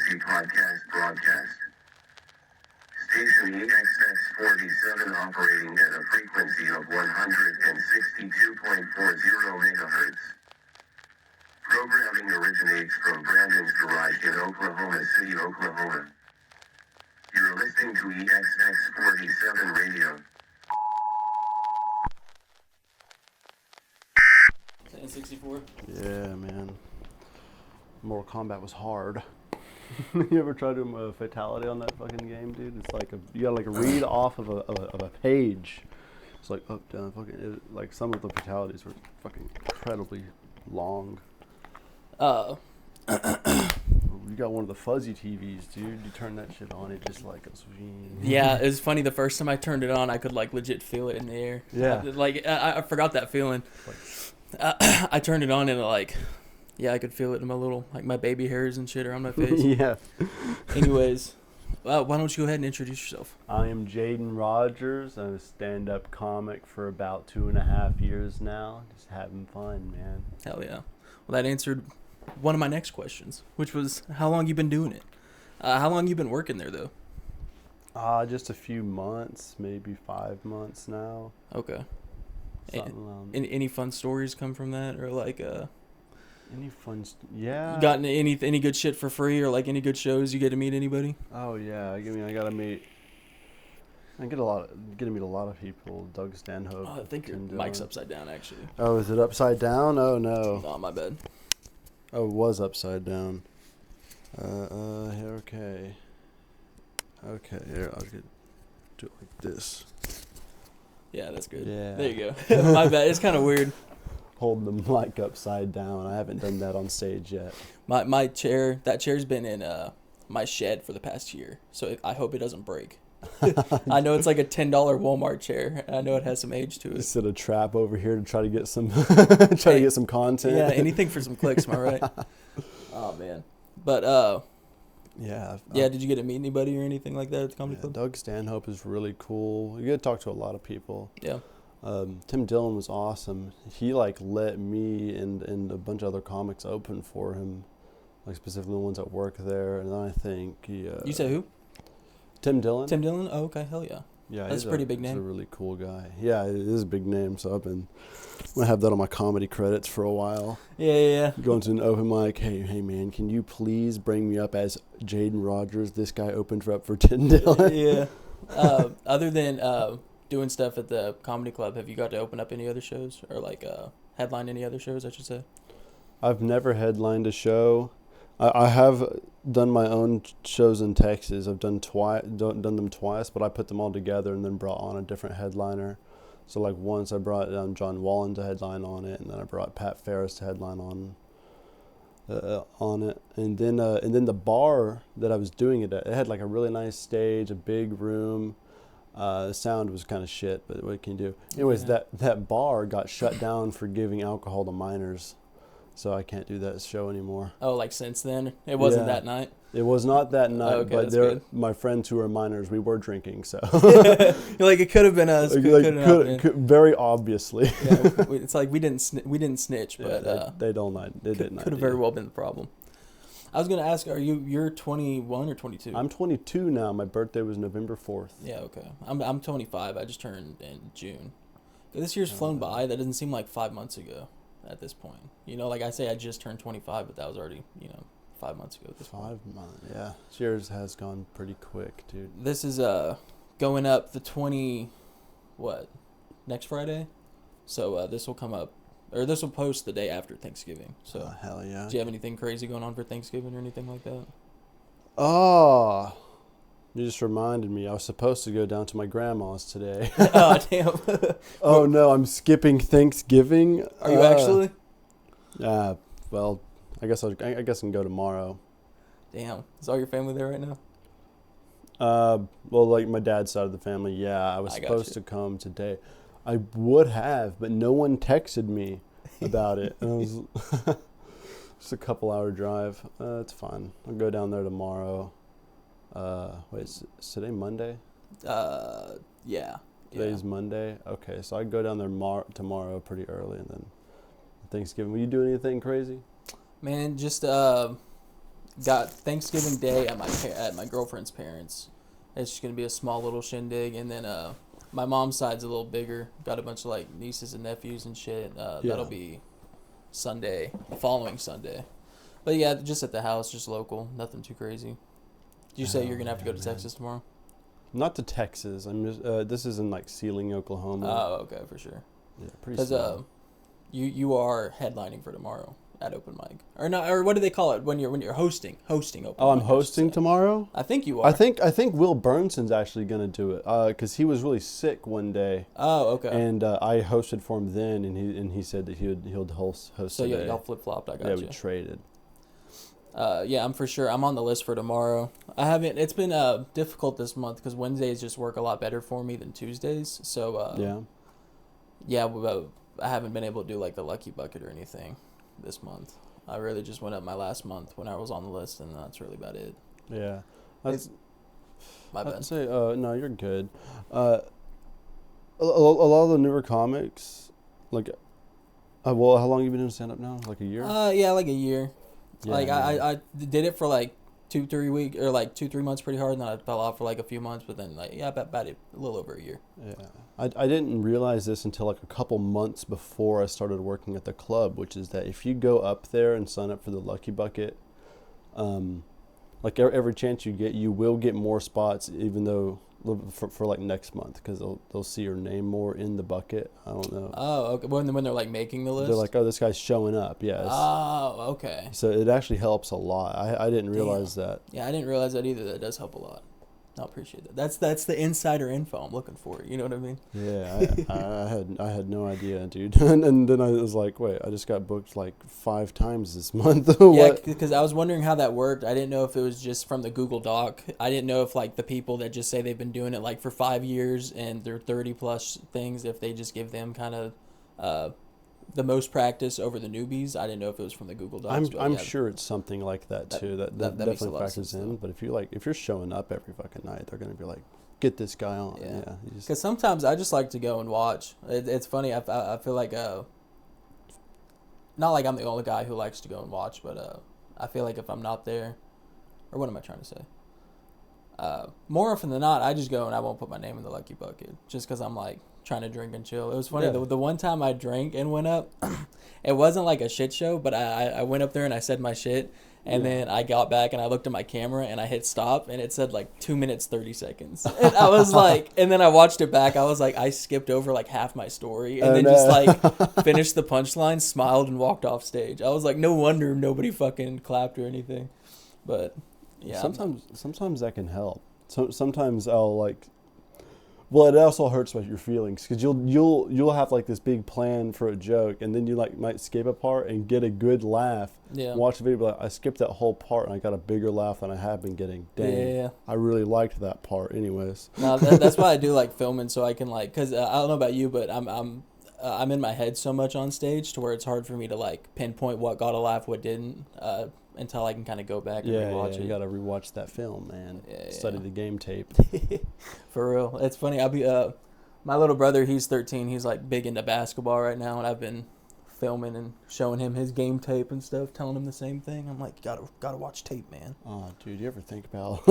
Emergency Podcast Broadcast. Station exx47 operating at a frequency of 162.40 megahertz. Programming originates from Brandon's Garage in Oklahoma City, Oklahoma. You're listening to exx47 Radio. N64? Yeah, man. Mortal Kombat was hard. You ever try to do a fatality on that fucking game, dude? It's like you gotta like read off of a page. It's like up, down, fucking. Like some of the fatalities were fucking incredibly long. You got one of the fuzzy TVs, dude. You turn that shit on, it just like goes. Yeah, it was funny. The first time I turned it on, I could like legit feel it in the air. Yeah. I forgot that feeling. I turned it on and I could feel it in my little, like my baby hairs and shit are on my face. Yeah. Anyways, why don't you go ahead and introduce yourself? I am Jadden Rogers. I'm a stand-up comic for about 2.5 years now. Just having fun, man. Hell yeah. Well, that answered one of my next questions, which was how long you been doing it? How long you been working there, though? Just a few months, maybe 5 months now. Okay. Something Any fun stories come from that, or any fun? Yeah. You gotten any good shit for free, or like any good shows you get to meet anybody? Oh yeah, I gotta meet. Getting to meet a lot of people. Doug Stanhope. Oh, I think your mic's upside down, actually. Oh, is it upside down? Oh no. Oh, my bad. Oh, it was upside down. Okay. Okay, here I'll do it like this. Yeah, that's good. Yeah. There you go. My bad. It's kind of weird. Holding the mic upside down. I haven't done that on stage yet. My chair, that chair's been in my shed for the past year, so I hope it doesn't break. I know it's like a $10 Walmart chair. I know it has some age to it. Set a trap over here to try to get some to get some content. Yeah, anything for some clicks, am I right? Oh man. But yeah. Did you get to meet anybody or anything like that at the comedy club? Doug Stanhope is really cool. You get to talk to a lot of people. Yeah. Tim Dillon was awesome. He like let me and a bunch of other comics open for him, like specifically the ones that work there. And then I think he. You say who? Tim Dillon. Tim Dillon. Oh, okay. Hell yeah. Yeah, that's a pretty big name. He's a really cool guy. Yeah, it is a big name. So I'm gonna have that on my comedy credits for a while. Yeah. Going to an open mic. Hey man, can you please bring me up as Jadden Rogers? This guy opened up for Tim Dillon. Yeah. Other than doing stuff at the comedy club, have you got to open up any other shows or headline any other shows? I should say. I've never headlined a show. I have done my own shows in Texas. I've done them twice, but I put them all together and then brought on a different headliner. So like once I brought John Wallen to headline on it, and then I brought Pat Ferris to headline on it, and then the bar that I was doing it at, it had like a really nice stage, a big room. The sound was kind of shit, but what can you do? Anyways, that bar got shut down for giving alcohol to minors. So I can't do that show anymore. Oh, like since then? It wasn't that night? It was not that night, okay, but good. My friends who are minors, we were drinking, so. Like it could have been us. Very obviously. Yeah, it's like we didn't snitch, but they didn't. Could have very well been the problem. I was gonna ask, you're 21 or 22? I'm 22 now. My birthday was November 4th. Yeah, okay. I'm 25. I just turned in June. This year's flown by. That doesn't seem like 5 months ago. At this point, like I say, I just turned 25, but that was already 5 months ago. At this 5 months, yeah. Yours has gone pretty quick, dude. This is going up the next Friday, so this will come up, or this will post the day after Thanksgiving. So hell yeah. Do you have anything crazy going on for Thanksgiving or anything like that? Oh, you just reminded me. I was supposed to go down to my grandma's today. Oh damn. Oh no, I'm skipping Thanksgiving. Are you actually? Well, I guess I can go tomorrow. Damn. Is all your family there right now? Well, like my dad's side of the family, yeah. I was supposed to come today. I would have, but no one texted me about it. And it was just a couple-hour drive. It's fine. I'll go down there tomorrow. Is today Monday? Yeah. Today's Monday? Okay, so I go down there tomorrow pretty early, and then Thanksgiving. Will you do anything crazy? Man, just got Thanksgiving Day at my girlfriend's parents. It's just gonna be a small little shindig, and then my mom's side's a little bigger. Got a bunch of like nieces and nephews and shit. That'll be Sunday, the following Sunday. But yeah, just at the house, just local, nothing too crazy. Did you say you're gonna have to go to Texas tomorrow? Not to Texas. I'm just. This is in like Sealing, Oklahoma. Oh, okay, for sure. Yeah, pretty. Because you are headlining for tomorrow at open mic, or not? Or what do they call it when you're hosting open? Oh, I'm mic, hosting tomorrow. I think you are. I think Will Burnson's actually gonna do it. Because he was really sick one day. Oh, okay. And I hosted for him then, and he said that he'll host. So yeah, y'all flip flopped. I got you. Yeah, we traded. Yeah, I'm for sure. I'm on the list for tomorrow. I haven't. It's been difficult this month because Wednesdays just work a lot better for me than Tuesdays. So yeah, I haven't been able to do like the lucky bucket or anything this month. I really just went up my last month when I was on the list, and that's really about it. Yeah, my bad. I'd say no, you're good. A lot of the newer comics, like, well, how long have you been doing stand up now? Like a year? Yeah, like a year. Yeah, like I did it for like 2-3 weeks or like 2-3 months pretty hard, and then I fell off for like a few months, but then like about a little over a year. Yeah, I didn't realize this until like a couple months before I started working at the club, which is that if you go up there and sign up for the Lucky Bucket, like every chance you get, you will get more spots, even though for like next month, because they'll see your name more in the bucket. I don't know. Oh, okay. When they're like making the list, they're like, oh, this guy's showing up. Yes. Oh, okay. So it actually helps a lot. I didn't realize that. Yeah, I didn't realize that either. That does help a lot. I appreciate that. That's the insider info I'm looking for. You know what I mean? Yeah, I had no idea, dude. and then I was like, wait, I just got booked like 5 times this month. Yeah, because I was wondering how that worked. I didn't know if it was just from the Google Doc. I didn't know if like the people that just say they've been doing it like for 5 years and they're 30 plus things, if they just give them kind of the most practice over the newbies. I didn't know if it was from the Google Docs. I'm sure it's something like that too. That definitely factors in. But if you're showing up every fucking night, they're gonna be like, get this guy on. Yeah. Because sometimes I just like to go and watch. It's funny. I feel like not like I'm the only guy who likes to go and watch, but I feel like if I'm not there, or what am I trying to say? More often than not, I just go and I won't put my name in the lucky bucket just because I'm like trying to drink and chill. It was funny. Yeah. The one time I drank and went up, it wasn't like a shit show, but I went up there and I said my shit, and then I got back and I looked at my camera and I hit stop and it said like 2 minutes 30 seconds. And I was like, and then I watched it back. I was like, I skipped over like half my story and then just like finished the punchline, smiled, and walked off stage. I was like, no wonder nobody fucking clapped or anything. But yeah, sometimes that can help. So sometimes I'll like. Well, it also hurts about your feelings because you'll have like this big plan for a joke, and then you like might skip a part and get a good laugh. Yeah. Watch the video, be like, I skipped that whole part and I got a bigger laugh than I have been getting. Dang. Yeah. I really liked that part, anyways. No, that's why I do like filming, so I can like, cause I don't know about you, but I'm in my head so much on stage to where it's hard for me to like pinpoint what got a laugh, what didn't. Until I can kind of go back and rewatch it. You got to rewatch that film, man. Study the game tape. For real. It's funny. I'll be my little brother, he's 13. He's like big into basketball right now, and I've been filming and showing him his game tape and stuff, telling him the same thing. I'm like, gotta watch tape, man. Oh, dude, you ever think about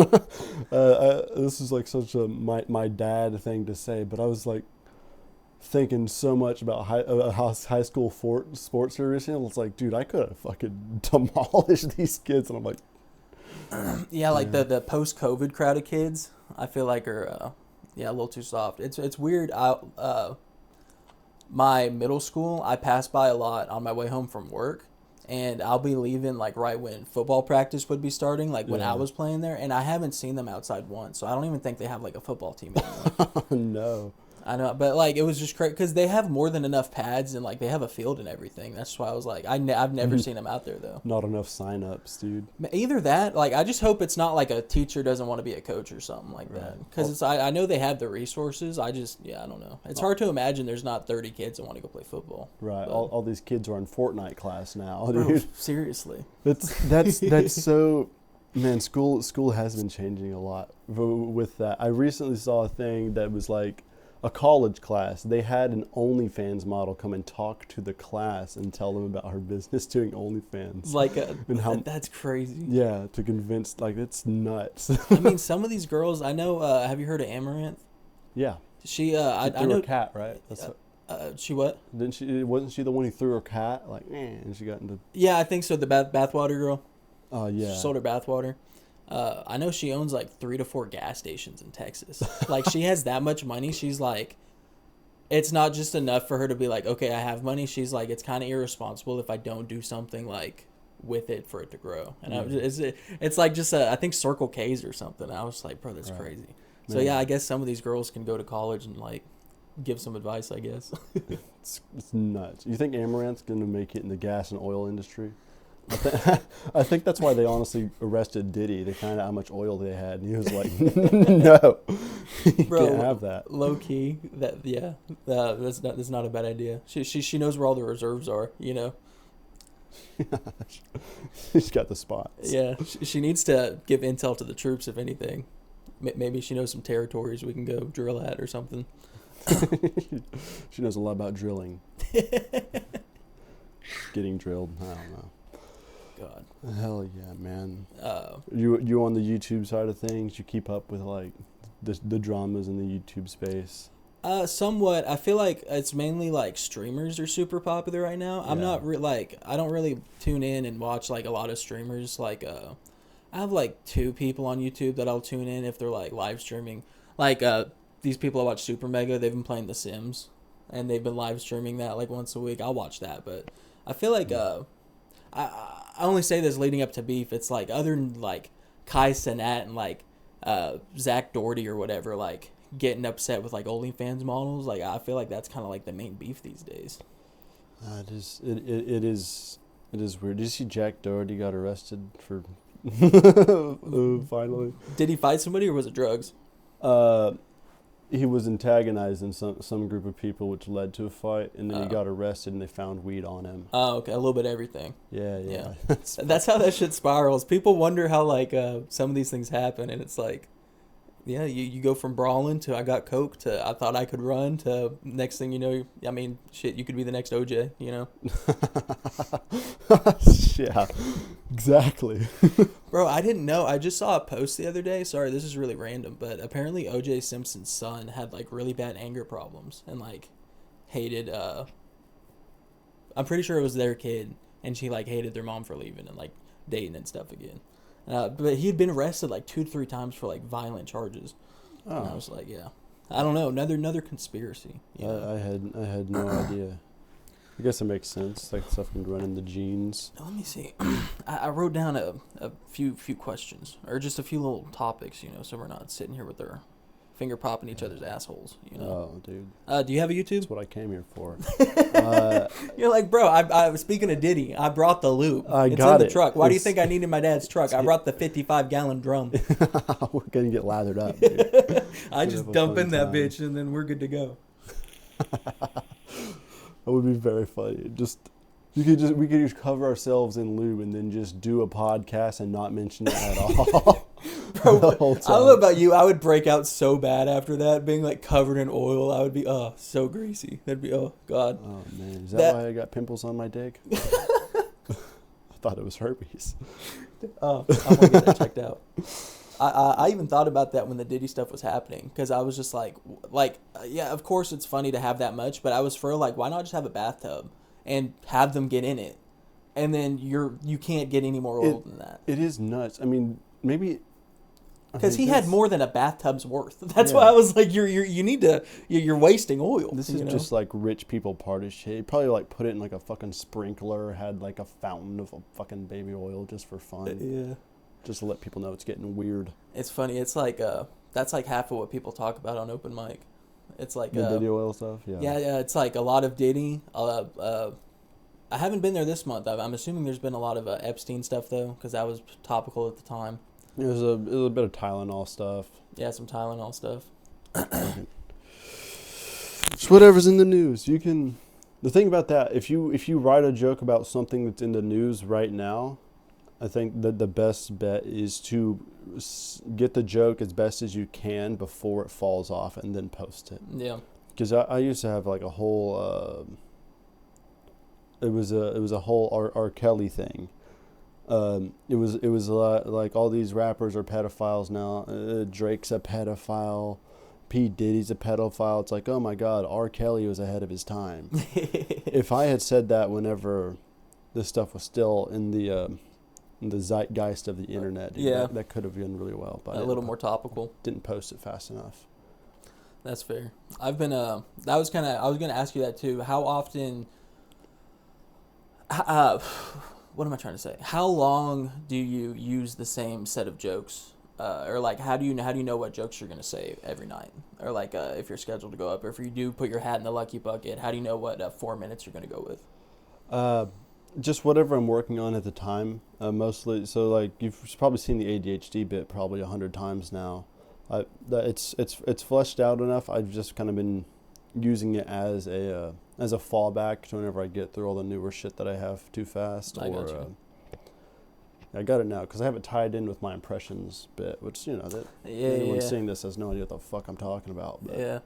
this is like such a my dad thing to say, but I was like thinking so much about high school sports series, and it's like, dude, I could have fucking demolished these kids, and I'm like, the post-COVID crowd of kids, I feel like are a little too soft. It's weird. My middle school, I pass by a lot on my way home from work, and I'll be leaving like right when football practice would be starting, like when I was playing there, and I haven't seen them outside once, so I don't even think they have like a football team anymore. No. I know, but like it was just crazy because they have more than enough pads and like they have a field and everything. That's why I was like, I've never seen them out there though. Not enough sign-ups, dude. Either that, like I just hope it's not like a teacher doesn't want to be a coach or something like that. Because I know they have the resources. I don't know. It's hard to imagine there's not 30 kids that want to go play football. Right. All these kids are in Fortnite class now, dude. Bro, seriously. That's so. Man, school has been changing a lot with that. I recently saw a thing that was like, a college class. They had an OnlyFans model come and talk to the class and tell them about her business doing OnlyFans. Like, and how, that's crazy. yeah, to convince, like, it's nuts. I mean, some of these girls, I know, have you heard of Amaranth? Yeah. She, She I threw know. her cat, right? She what? Didn't she? Wasn't she the one who threw her cat? Like, and she got into. Yeah, I think so. The bathwater girl. Yeah. She sold her bathwater. I know she owns like 3 to 4 gas stations in Texas. Like, she has that much money. She's like, it's not just enough for her to be like, okay, I have money. She's like, it's kind of irresponsible if I don't do something like with it for it to grow. And it's like just I think Circle K's or something. I was like, bro, that's crazy. So yeah, I guess some of these girls can go to college and like give some advice, I guess. It's nuts. You think Amaranth's going to make it in the gas and oil industry? I think that's why they honestly arrested Diddy. They found out how much oil they had, and he was like, "No, you Bro, can't have that." Low key, that's not a bad idea. She knows where all the reserves are, you know. She's got the spots. Yeah, she needs to give intel to the troops, if anything. Maybe she knows some territories we can go drill at or something. She knows a lot about drilling. Getting drilled. I don't know. God. Hell yeah, man. You on the YouTube side of things? You keep up with like the dramas in the YouTube space? Somewhat. I feel like it's mainly like streamers are super popular right now. I'm not I don't really tune in and watch like a lot of streamers. Like I have like 2 people on YouTube that I'll tune in if they're like live streaming. Like these people I watch Super Mega, they've been playing The Sims and they've been live streaming that like once a week. I'll watch that, but I feel like I only say this leading up to beef. It's like other than like Kai Cenat and like Zach Doherty or whatever, like getting upset with like OnlyFans models. Like I feel like that's kind of like the main beef these days. It is weird. Did you see Jack Doherty got arrested for finally? Did he fight somebody or was it drugs? He was antagonizing some group of people, which led to a fight, and then he got arrested, and they found weed on him. Oh, okay, a little bit of everything. Yeah. That's how that shit spirals. People wonder how like some of these things happen, and it's like, yeah, you go from brawling to I got coke to I thought I could run to next thing you know, I mean, shit, you could be the next OJ, you know? Yeah, exactly. Bro, I didn't know. I just saw a post the other day. Sorry, this is really random, but apparently OJ Simpson's son had like really bad anger problems and like hated, I'm pretty sure it was their kid, and she like hated their mom for leaving and like dating and stuff again. But he had been arrested like 2-3 times for like violent charges. Oh. And I was like, yeah, I don't know, another conspiracy. You know? I had no idea. I guess it makes sense. Like stuff can run in the genes. Let me see. I wrote down a few questions or just a few little topics, you know, so we're not sitting here with our finger popping each other's assholes, you know. Oh, dude. Do you have a YouTube? That's what I came here for. You're like, bro, I was speaking of Diddy. I brought the loop. It's got in the it. truck. Why do you think I needed my dad's truck? I brought the 55-gallon drum. We're gonna get lathered up, dude. I just dump in that bitch and then we're good to go. That would be very funny. We could just cover ourselves in lube and then just do a podcast and not mention it at all. Bro, I don't know about you. I would break out so bad after that, being like covered in oil. I would be so greasy. That'd be god. Oh man, is that why I got pimples on my dick? I thought it was herpes. I want to get that checked out. I even thought about that when the Diddy stuff was happening, because I was just like, yeah, of course it's funny to have that much, but I was for like, why not just have a bathtub and have them get in it, and then you can't get any more oil than that. It is nuts. I mean, maybe because he had more than a bathtub's worth. That's why I was like, you're wasting oil. This is just like rich people party shit. He probably like put it in like a fucking sprinkler, had like a fountain of fucking baby oil just for fun. Yeah. Just to let people know it's getting weird. It's funny. It's like that's like half of what people talk about on open mic. It's like the Diddy oil stuff. Yeah. It's like a lot of Diddy. I haven't been there this month. I'm assuming there's been a lot of Epstein stuff though, because that was topical at the time. It was a bit of Tylenol stuff. Yeah, some Tylenol stuff. It's whatever's in the news. You can. The thing about that, if you write a joke about something that's in the news right now, I think that the best bet is to get the joke as best as you can before it falls off, and then post it. Yeah. Because I used to have like a whole. It was a whole R. Kelly thing. It was a lot, like all these rappers are pedophiles now. Drake's a pedophile. P. Diddy's a pedophile. It's like, oh my God, R. Kelly was ahead of his time. If I had said that whenever this stuff was still in the zeitgeist of the internet, dude, yeah, that could have been really well. But a little more topical. Didn't post it fast enough. That's fair. I've been I was gonna ask you that too. How often? What am I trying to say? How long do you use the same set of jokes? Or like, how do you know what jokes you're gonna say every night? Or like, if you're scheduled to go up, or if you do put your hat in the lucky bucket, how do you know what 4 minutes you're gonna go with? Just whatever I'm working on at the time. Mostly, so like you've probably seen the ADHD bit probably 100 times now. It's fleshed out enough. I've just kind of been using it as a fallback to whenever I get through all the newer shit that I have too fast. I got you. I got it now because I have it tied in with my impressions bit, which that anyone seeing this has no idea what the fuck I'm talking about. But yeah.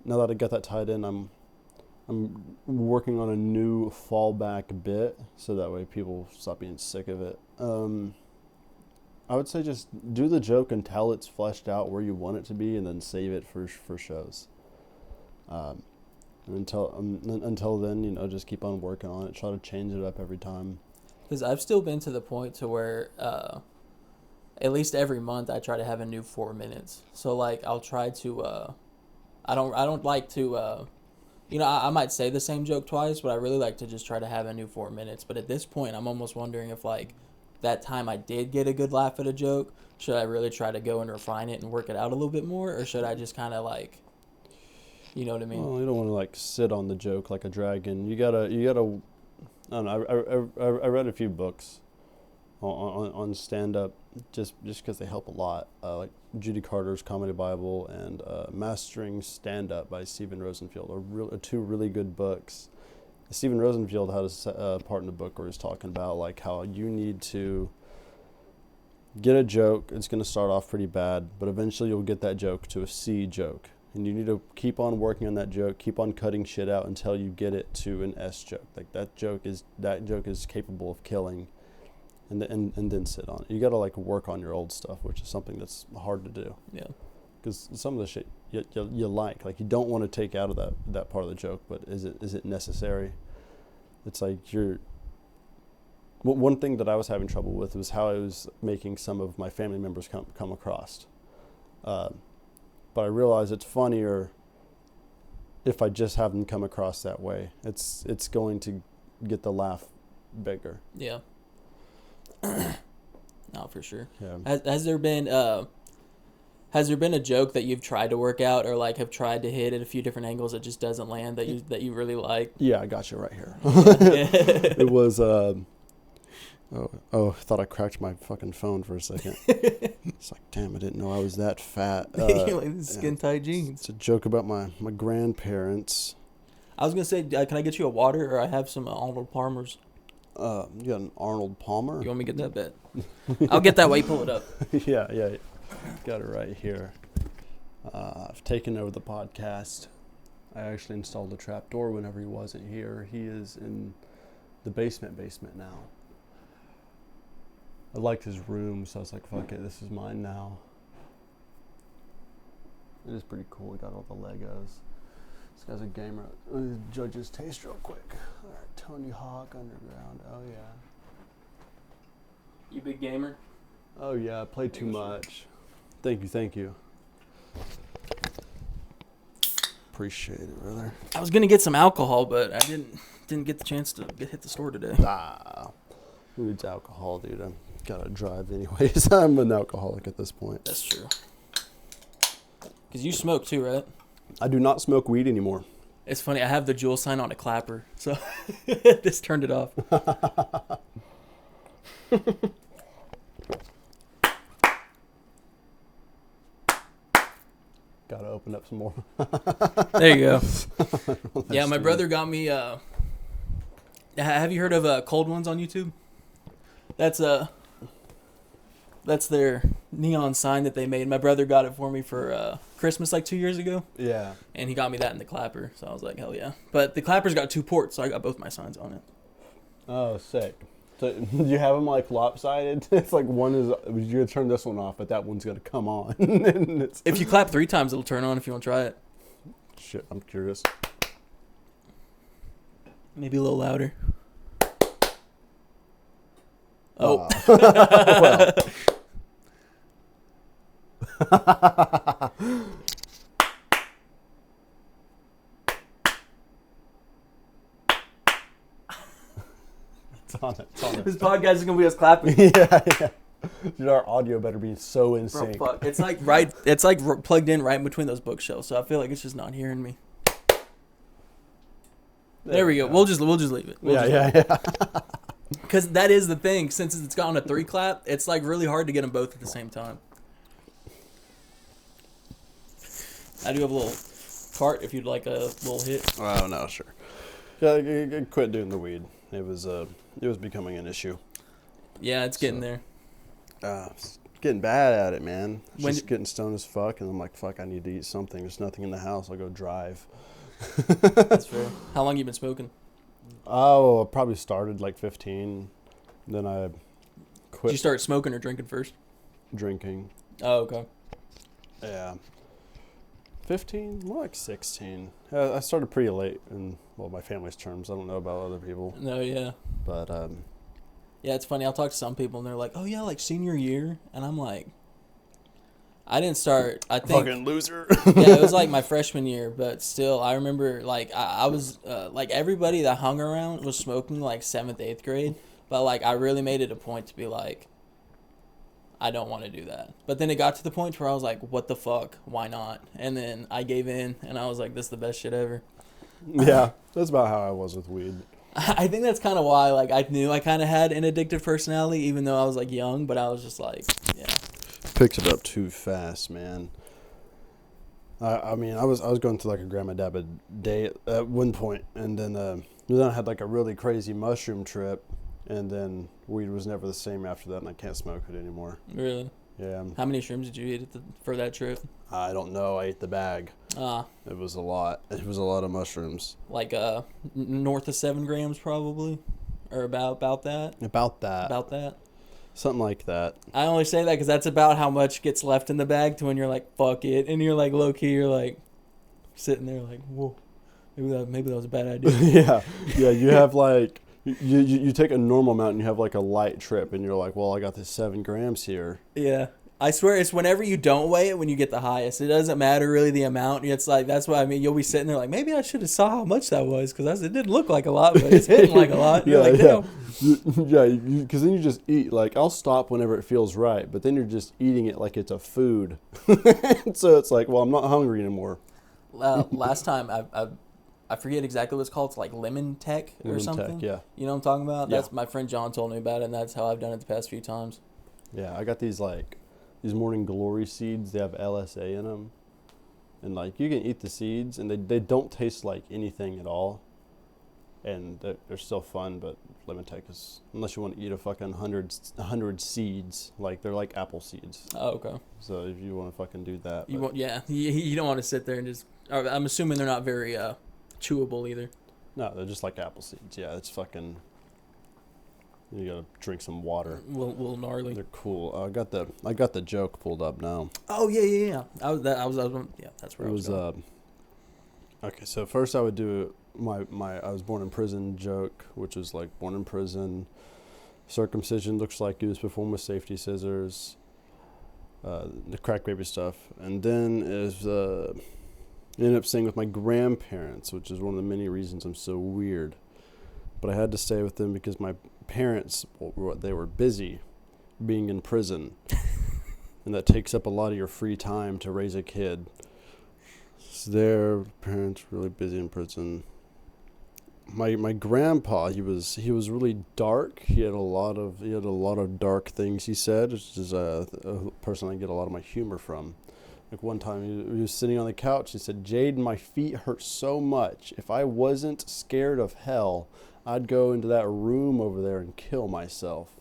Now that I got that tied in, I'm working on a new fallback bit so that way people stop being sick of it. I would say just do the joke until it's fleshed out where you want it to be, and then save it for shows. Until then, just keep on working on it. Try to change it up every time. Because I've still been to the point to where at least every month I try to have a new 4 minutes. So like I'll try to I don't like to I might say the same joke twice, but I really like to just try to have a new 4 minutes. But at this point, I'm almost wondering if like that time I did get a good laugh at a joke, should I really try to go and refine it and work it out a little bit more, or should I just kind of like, you know what I mean? Well, you don't want to like sit on the joke like a dragon. You gotta. I don't know. I read a few books on stand up just because they help a lot. Like Judy Carter's Comedy Bible and Mastering Stand Up by Stephen Rosenfield are two really good books. Stephen Rosenfield had a part in the book where he's talking about like how you need to get a joke. It's going to start off pretty bad, but eventually you'll get that joke to a C joke. And you need to keep on working on that joke, keep on cutting shit out until you get it to an S joke. Like that joke is capable of killing, and then sit on it. You got to like work on your old stuff, which is something that's hard to do. Yeah. Because some of the shit you like you don't want to take out of that part of the joke, but is it necessary? It's like one thing that I was having trouble with was how I was making some of my family members come across. But I realize it's funnier if I just have them come across that way. It's going to get the laugh bigger. Yeah. No, for sure. Yeah. Has there been a joke that you've tried to work out or like have tried to hit at a few different angles that just doesn't land that you really like? Yeah, I got you right here. It was I thought I cracked my fucking phone for a second. It's like, damn, I didn't know I was that fat. Like skin-tight jeans. It's a joke about my grandparents. I was going to say, can I get you a water, or I have some Arnold Palmer's? You got an Arnold Palmer? You want me to get that bet? I'll get that while you pull it up. Yeah. Got it right here. I've taken over the podcast. I actually installed the trapdoor whenever he wasn't here. He is in the basement now. I liked his room, so I was like, fuck it, this is mine now. It is pretty cool. We got all the Legos. This guy's a gamer. Judge his taste real quick. All right, Tony Hawk Underground. Oh, yeah. You big gamer? Oh, yeah, I played too much. Thank you. Appreciate it, brother. I was going to get some alcohol, but I didn't get the chance to hit the store today. Who needs alcohol, dude? I gotta drive anyways. I'm an alcoholic at this point. That's true. Because you smoke too, right? I do not smoke weed anymore. It's funny. I have the Juul sign on a clapper, so this turned it off. Gotta open up some more. There you go. Yeah, my brother got me. Have you heard of Cold Ones on YouTube? That's their neon sign that they made. My brother got it for me for Christmas like 2 years ago, Yeah. and he got me that in the clapper. So I was like, hell yeah. But the clapper's got 2 ports, so I got both my signs on it. Oh, sick. So you have them like lopsided? It's like one is you're gonna turn this one off, but that one's gonna come on. And it's, If you clap 3 times, it'll turn on if you want to try it. shit, I'm curious. Maybe a little louder. Oh. Well. It's on it. It's on it. This podcast is gonna be us clapping. Yeah. Dude, our audio better be so in Bro, sync. fuck. It's like right. It's like plugged in right in between those bookshelves, so I feel like it's just not hearing me. There we go. We'll just leave it. Yeah. Because that is the thing. Since it's got on a 3 clap, it's like really hard to get them both at the same time. I do have a little cart if you'd like a little hit. Oh no, sure. Yeah, I quit doing the weed. It was becoming an issue. Yeah, it's getting there. Getting bad at it, man. When Just getting stoned as fuck, and I'm like, fuck, I need to eat something. There's nothing in the house. I'll go drive. That's fair. How long you been smoking? Oh, I probably started like 15. Then I quit Did you start smoking or drinking first? drinking. Oh, okay. Yeah. 15? More like 16. I started pretty late in, well, my family's terms. I don't know about other people. No, yeah. But, Yeah, it's funny. I'll talk to some people, and they're like, oh, yeah, like senior year. And I'm like, I didn't start, I think. fucking loser. Yeah, it was like my freshman year, but still, I remember, like, I was, like, everybody that hung around was smoking, like, 7th, 8th grade. But, like, I really made it a point to be like, I don't want to do that. But then it got to the point where I was like, what the fuck? Why not? And then I gave in, and I was like, this is the best shit ever. Yeah, that's about how I was with weed. I think that's kind of why, like, I knew I kind of had an addictive personality, even though I was, like, young, but I was just like, yeah. Picked it up too fast, man. I mean, I was going through like a grandma dabba day at one point, and then I had like a really crazy mushroom trip, and then weed was never the same after that, and I can't smoke it anymore. Really? Yeah. How many shrooms did you eat for that trip? I don't know. I ate the bag. It was a lot. It was a lot of mushrooms. Like north of 7 grams probably, or about that. About that. About that. Something like that. I only say that because that's about how much gets left in the bag to when you're like, fuck it. And you're like, low key, you're like sitting there like, whoa, maybe that was a bad idea. Yeah. You have like, you take a normal amount and you have like a light trip and you're like, well, I got this 7 grams here. Yeah. I swear it's whenever you don't weigh it when you get the highest. It doesn't matter really the amount. It's like, that's what I mean. You'll be sitting there like, maybe I should have saw how much that was because it didn't look like a lot, but it's hitting like a lot. You're like, damn. Yeah, because then you just eat, like, I'll stop whenever it feels right, but then you're just eating it like it's a food. So it's like, well, I'm not hungry anymore. Last time, I forget exactly what it's called. It's like lemon tech or Lemon something. Tech, yeah. You know what I'm talking about? Yeah. That's my friend John told me about it, and that's how I've done it the past few times. Yeah, I got these morning glory seeds. They have LSA in them. And, like, you can eat the seeds, and they don't taste like anything at all. And they're still fun, but lemon tech is, unless you want to eat a fucking 100 seeds, like they're like apple seeds. Oh, okay. So if you want to fucking do that. You don't want to sit there and just, I'm assuming they're not very chewable either. No, they're just like apple seeds. Yeah, it's fucking, you gotta drink some water. A little gnarly. They're cool. I got the joke pulled up now. Oh, yeah. I was that's where It I was going. Okay, so first I would do my I was born in prison joke, which is like born in prison, circumcision looks like it was performed with safety scissors, the crack baby stuff, and then ended up staying with my grandparents, which is one of the many reasons I'm so weird. But I had to stay with them because my parents, they were busy being in prison, and that takes up a lot of your free time to raise a kid. So their parents really busy in prison. My grandpa, he was really dark. He had a lot of dark things he said, which is a person I get a lot of my humor from. Like one time he was sitting on the couch. He said, "Jadden, my feet hurt so much. If I wasn't scared of hell, I'd go into that room over there and kill myself."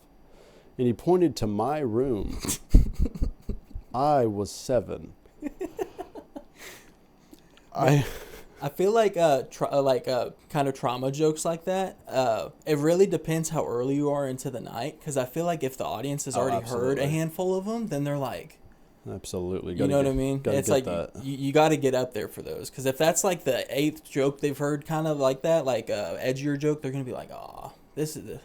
and he pointed to my room. I was 7. I feel like kind of trauma jokes like that. It really depends how early you are into the night, because I feel like if the audience has already heard a handful of them, then they're like, absolutely, you know what I mean? It's like you got to get up there for those, because if that's like the 8th joke they've heard, kind of like that, like edgier joke, they're gonna be like, oh, this is the.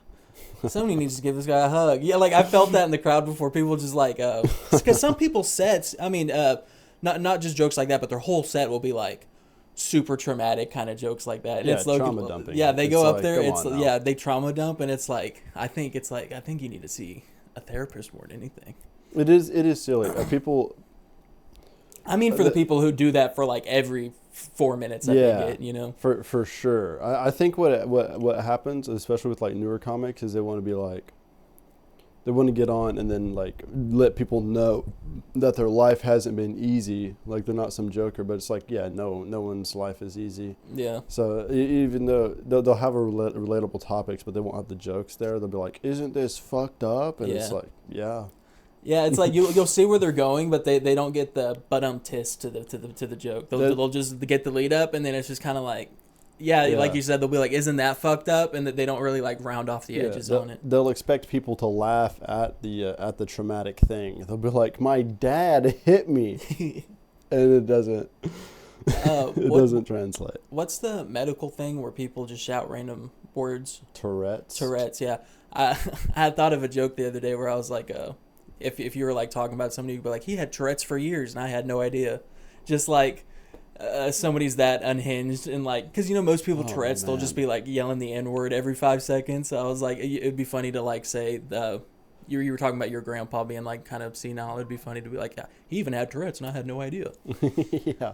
Somebody needs to give this guy a hug. Yeah, like I felt that in the crowd before. People just like, because some people's sets, I mean, not just jokes like that, but their whole set will be like super traumatic kind of jokes like that. And Yeah, it's trauma dumping. Yeah, they It's go like, up there. come It's on now. yeah, they trauma dump, and it's like I think you need to see a therapist more than anything. It is silly. People. I mean, for the people who do that for like every 4 minutes that they get, you know. For sure. I think what happens, especially with like newer comics, is they want to be like, they want to get on and then like let people know that their life hasn't been easy. Like they're not some joker, but it's like, yeah, no one's life is easy. Yeah. So even though they'll have relatable topics, but they won't have the jokes there, they'll be like, isn't this fucked up? And it's like, yeah. Yeah, it's like you'll see where they're going, but they don't get the tis to the joke. They'll just get the lead up, and then it's just kind of like, yeah, like you said, they'll be like, isn't that fucked up? And that they don't really like round off the edges on it. They'll expect people to laugh at the traumatic thing. They'll be like, my dad hit me, and it doesn't. Doesn't translate. What's the medical thing where people just shout random words? Tourette's, yeah. I had thought of a joke the other day where I was like, if you were like talking about somebody, you'd be like, he had Tourette's for years and I had no idea. Just like somebody's that unhinged and like, because you know most people Tourette's, they'll just be like yelling the N-word every 5 seconds. So I was like, it'd be funny to like say you were talking about your grandpa being like kind of senile. It'd be funny to be like, yeah, he even had Tourette's and I had no idea. Yeah,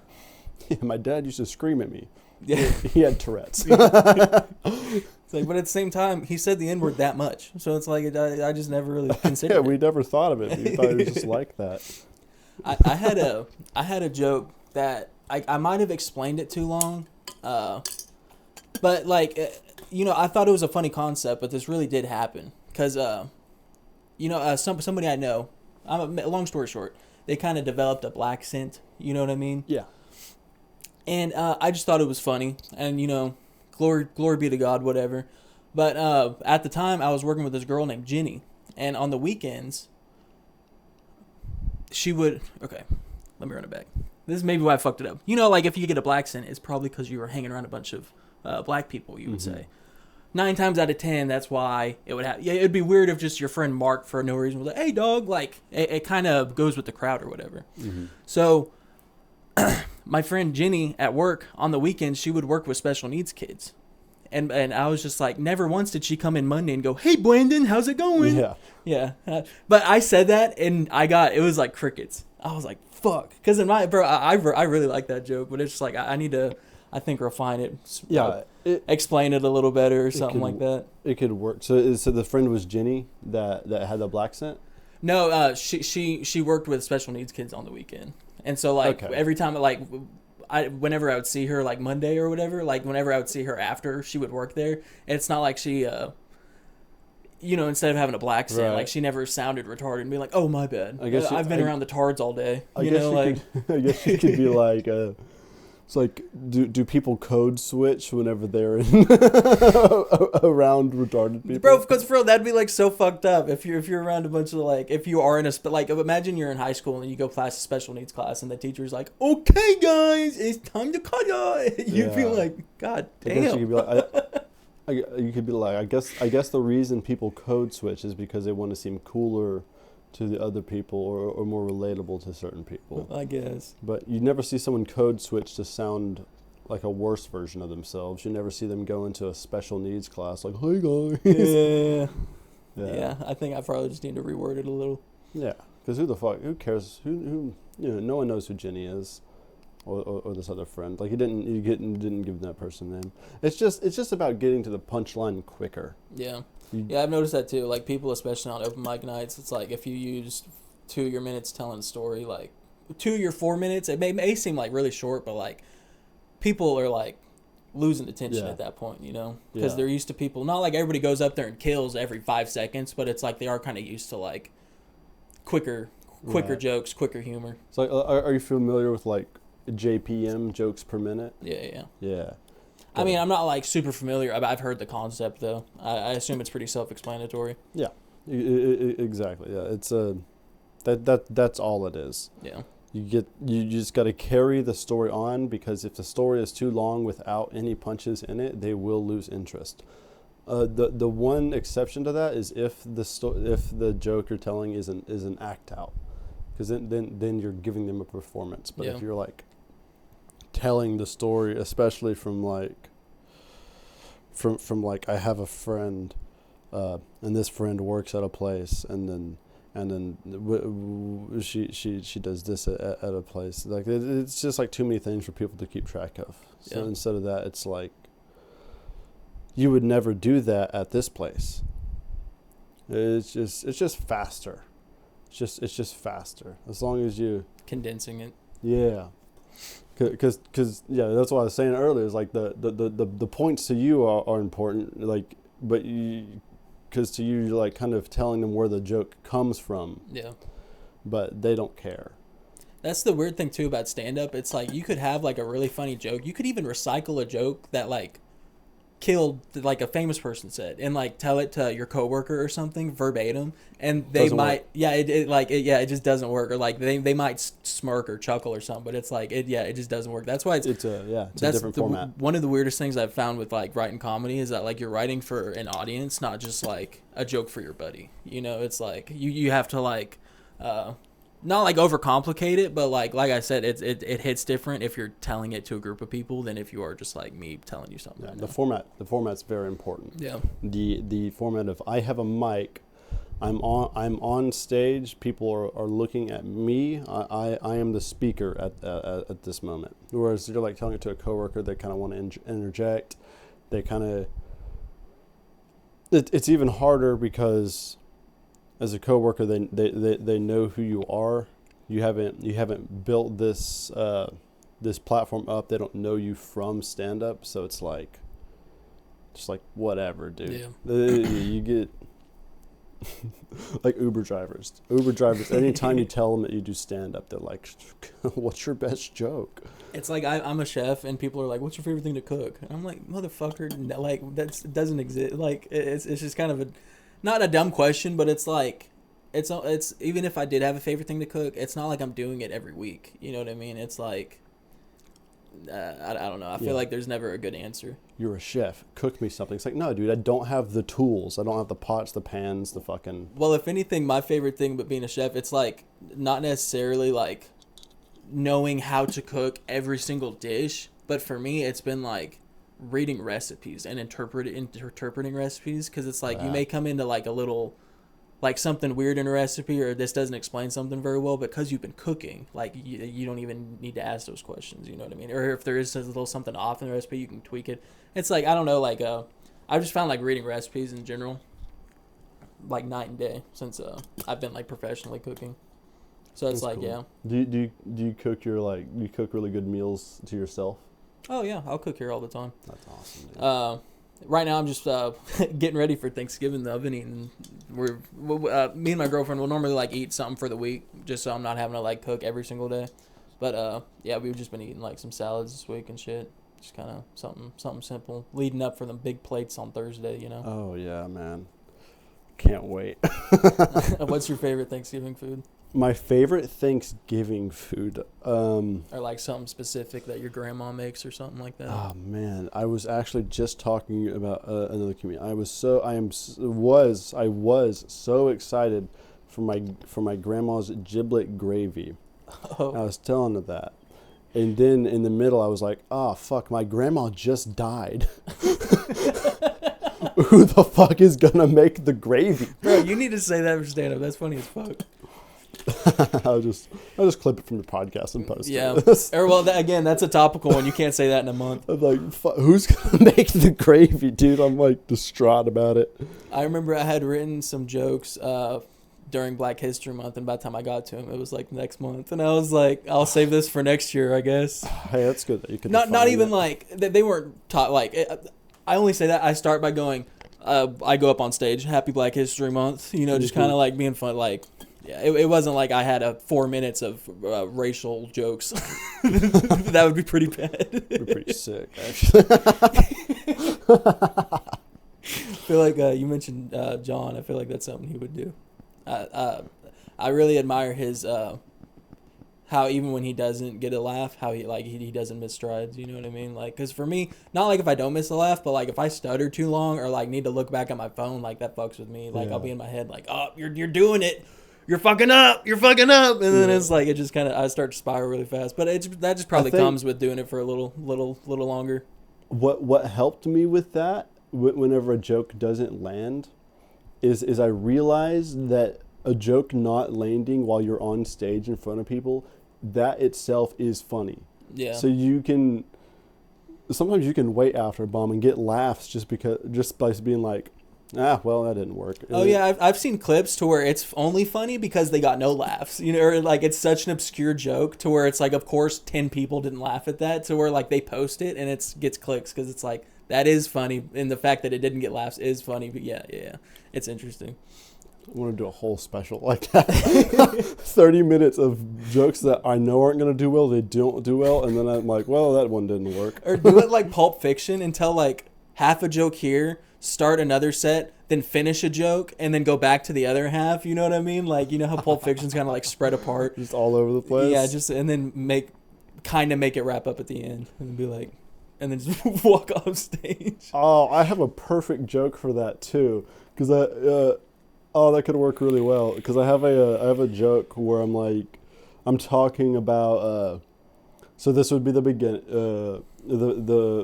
my dad used to scream at me. Yeah, he had Tourette's. It's like, but at the same time, he said the N-word that much, so it's like I just never really considered. Yeah, we never thought of it. We thought it was just like that. I had a joke that I might have explained it too long, but like you know, I thought it was a funny concept, but this really did happen because you know, somebody I know. Long story short, they kind of developed a black scent. You know what I mean? Yeah. And I just thought it was funny, and you know, glory be to God, whatever. But at the time, I was working with this girl named Jenny, and on the weekends, she would. Okay, let me run it back. This is maybe why I fucked it up. You know, like if you get a black scent, it's probably because you were hanging around a bunch of black people. You would say 9 times out of 10, that's why it would happen. Yeah, it'd be weird if just your friend Mark for no reason was like, "Hey, dog," like it kind of goes with the crowd or whatever. Mm-hmm. So. My friend Jenny at work on the weekends, she would work with special needs kids. And I was just like, never once did she come in Monday and go, "Hey, Brandon, how's it going?" Yeah. Yeah. But I said that and it was like crickets. I was like, fuck. Because I really like that joke, but it's just like, I need to, I think, refine it. Yeah. Explain it a little better or something like that. It could work. So the friend was Jenny that had the black scent? No, she worked with special needs kids on the weekend. And so, like, every time, like, whenever I would see her, like, Monday or whatever, like, whenever I would see her after she would work there, it's not like she, you know, instead of having a black scent, like, she never sounded retarded and be like, "Oh, my bad. I've been around the tards all day." I guess she could be like, it's like, do people code switch whenever they're in around retarded people? Bro, because for real, that'd be like so fucked up if you're around a bunch of like, if you are in like, imagine you're in high school and you go class a special needs class and the teacher's like, "Okay, guys, it's time to cut it." You'd be like, God damn. You could be like, I guess the reason people code switch is because they want to seem cooler to the other people or more relatable to certain people. I guess. But you never see someone code switch to sound like a worse version of themselves. You never see them go into a special needs class like, "Hey guys." Yeah, I think I probably just need to reword it a little. Yeah, because who cares? Who you know, no one knows who Jenny is. Or this other friend. Like you didn't give that person a name. It's just about getting to the punchline quicker. Yeah. Yeah, I've noticed that too. Like people, especially on open mic nights, it's like if you used 2 of your minutes telling a story, like 2 of your 4 minutes, it may seem like really short, but like people are like losing attention Yeah. at that point, you know, because Yeah. they're used to people. Not like everybody goes up there and kills every 5 seconds, but it's like they are kind of used to like quicker Right. jokes, quicker humor. So, are you familiar with like JPM, jokes per minute? Yeah. Yeah. I mean, I'm not like super familiar. I've heard the concept though. I assume it's pretty self-explanatory. Yeah. Exactly. Yeah. It's that's all it is. Yeah. You just got to carry the story on, because if the story is too long without any punches in it, they will lose interest. The one exception to that is if the joke you're telling is an act out, because then you're giving them a performance. But Yeah. if you're like telling the story, especially from like I have a friend, and this friend works at a place, and then she does this at a place. Like it's just like too many things for people to keep track of. So Yeah. instead of that, it's like, you would never do that at this place. It's just faster. It's just faster, as long as you. Condensing it. Yeah. Because yeah, that's what I was saying earlier. Is like the points to you are important. Like, but because to you, you're like kind of telling them where the joke comes from. Yeah. But they don't care. That's the weird thing too about stand-up. It's like you could have like a really funny joke. You could even recycle a joke that like killed, like a famous person said, and like tell it to your coworker or something verbatim, and they Doesn't might work. it just doesn't work, or like they might smirk or chuckle or something, but it's like it just doesn't work. That's why it's a different format. One of the weirdest things I've found with like writing comedy is that like you're writing for an audience, not just like a joke for your buddy. You know, it's like you have to like not like overcomplicate it, but like I said, it hits different if you're telling it to a group of people than if you are just like me telling you something. Yeah, right the now. format's very important. Yeah. The format of, I have a mic, I'm on stage, people are looking at me, I am the speaker at this moment. Whereas you're like telling it to a coworker, they kind of want to interject. They kind of it's even harder because as a coworker, they know who you are. You haven't built this this platform up. They don't know you from stand up, so it's like just like whatever, dude. Yeah. You get like Uber drivers. Anytime you tell them that you do stand up, they're like, "What's your best joke?" It's like I'm a chef, and people are like, "What's your favorite thing to cook?" And I'm like, "Motherfucker, like that doesn't exist." Like it's just kind of not a dumb question, but it's like it's even if I did have a favorite thing to cook, it's not like I'm doing it every week. You know what I mean? It's like I don't know. I feel like there's never a good answer. You're a chef. Cook me something. It's like, no, dude, I don't have the tools. I don't have the pots, the pans, the fucking. Well, if anything, my favorite thing about being a chef, it's like not necessarily like knowing how to cook every single dish, but for me, it's been like reading recipes and interpreting recipes, because it's like you may come into like a little like something weird in a recipe, or this doesn't explain something very well, but because you've been cooking, like you don't even need to ask those questions, you know what I mean? Or if there is a little something off in the recipe, you can tweak it. It's like, I don't know, like I've just found like reading recipes in general like night and day since I've been like professionally cooking. So it's That's like, cool. yeah. Do you cook do you cook really good meals to yourself? Oh yeah, I'll cook here all the time. That's awesome, dude. Right now I'm just getting ready for Thanksgiving. I've been eating. Me and my girlfriend will normally like eat something for the week, just so I'm not having to like cook every single day. But yeah, we've just been eating like some salads this week and shit. Just kind of something simple, leading up for the big plates on Thursday. You know. Oh yeah, man. Can't wait. What's your favorite Thanksgiving food? My favorite Thanksgiving food. Or like something specific that your grandma makes or something like that. Oh man, I was actually just talking about another comedian. I was so excited for my grandma's giblet gravy. Oh. I was telling her that, and then in the middle I was like, "Oh fuck, my grandma just died." Who the fuck is gonna make the gravy? Bro, you need to say that for stand up. That's funny as fuck. I'll just clip it from the podcast and post Yeah. it. Or well, again, that's a topical one. You can't say that in a month. I'm like, who's gonna make the gravy, dude? I'm like distraught about it. I remember I had written some jokes during Black History Month, and by the time I got to him, it was like next month, and I was like, I'll save this for next year, I guess. Hey, that's good that you could. Not even it. like they weren't taught like. I only say that I start by going. I go up on stage, Happy Black History Month, you know, just kind of like being fun, like. Yeah, it wasn't like I had 4 minutes of racial jokes. That would be pretty bad. You're pretty sick, actually. I feel like you mentioned John. I feel like that's something he would do. I really admire his how even when he doesn't get a laugh, how he doesn't miss strides. You know what I mean? Like, because for me, not like if I don't miss a laugh, but like if I stutter too long or like need to look back at my phone, like that fucks with me. Like I'll be in my head like, oh, you're doing it. You're fucking up, and then it's like it just kind of I start to spiral really fast. But that just probably comes with doing it for a little longer. What helped me with that, whenever a joke doesn't land, is I realized that a joke not landing while you're on stage in front of people, that itself is funny. Yeah. So sometimes you can wait after a bomb and get laughs just by being like, well, that didn't work. Oh yeah, I've seen clips to where it's only funny because they got no laughs, you know, or like it's such an obscure joke to where it's like, of course, 10 people didn't laugh at that, to where like they post it and it gets clicks because it's like that is funny, and the fact that it didn't get laughs is funny. But yeah, it's interesting. I want to do a whole special like that. 30 minutes of jokes that I know aren't going to do well, they don't do well, and then I'm like, well, that one didn't work. Or do it like Pulp Fiction and tell like half a joke here, start another set, then finish a joke, and then go back to the other half. You know what I mean? Like, you know how Pulp Fiction's kind of like spread apart, just all over the place. Yeah, and then make it wrap up at the end, and be like, and then just walk off stage. Oh, I have a perfect joke for that too, because that could work really well. Because I have a joke where I'm talking about. So this would be the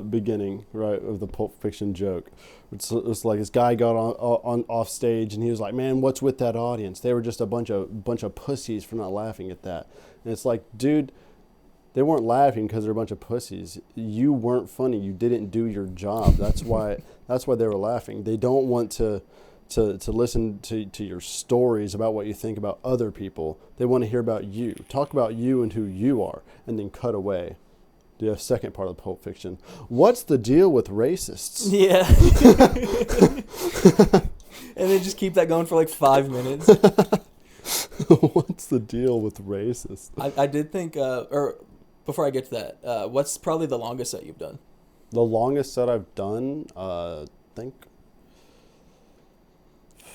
beginning, right, of the Pulp Fiction joke. It's like this guy got on off stage and he was like, "Man, what's with that audience? They were just a bunch of pussies for not laughing at that." And it's like, dude, they weren't laughing because they're a bunch of pussies. You weren't funny. You didn't do your job. That's why they were laughing. They don't want to listen to your stories about what you think about other people. They want to hear about you. Talk about you and who you are, and then cut away. The second part of the Pulp Fiction. What's the deal with racists? Yeah. And then just keep that going for like 5 minutes. What's the deal with racists? I did think, or before I get to that, what's probably the longest set you've done? The longest set I've done, I think.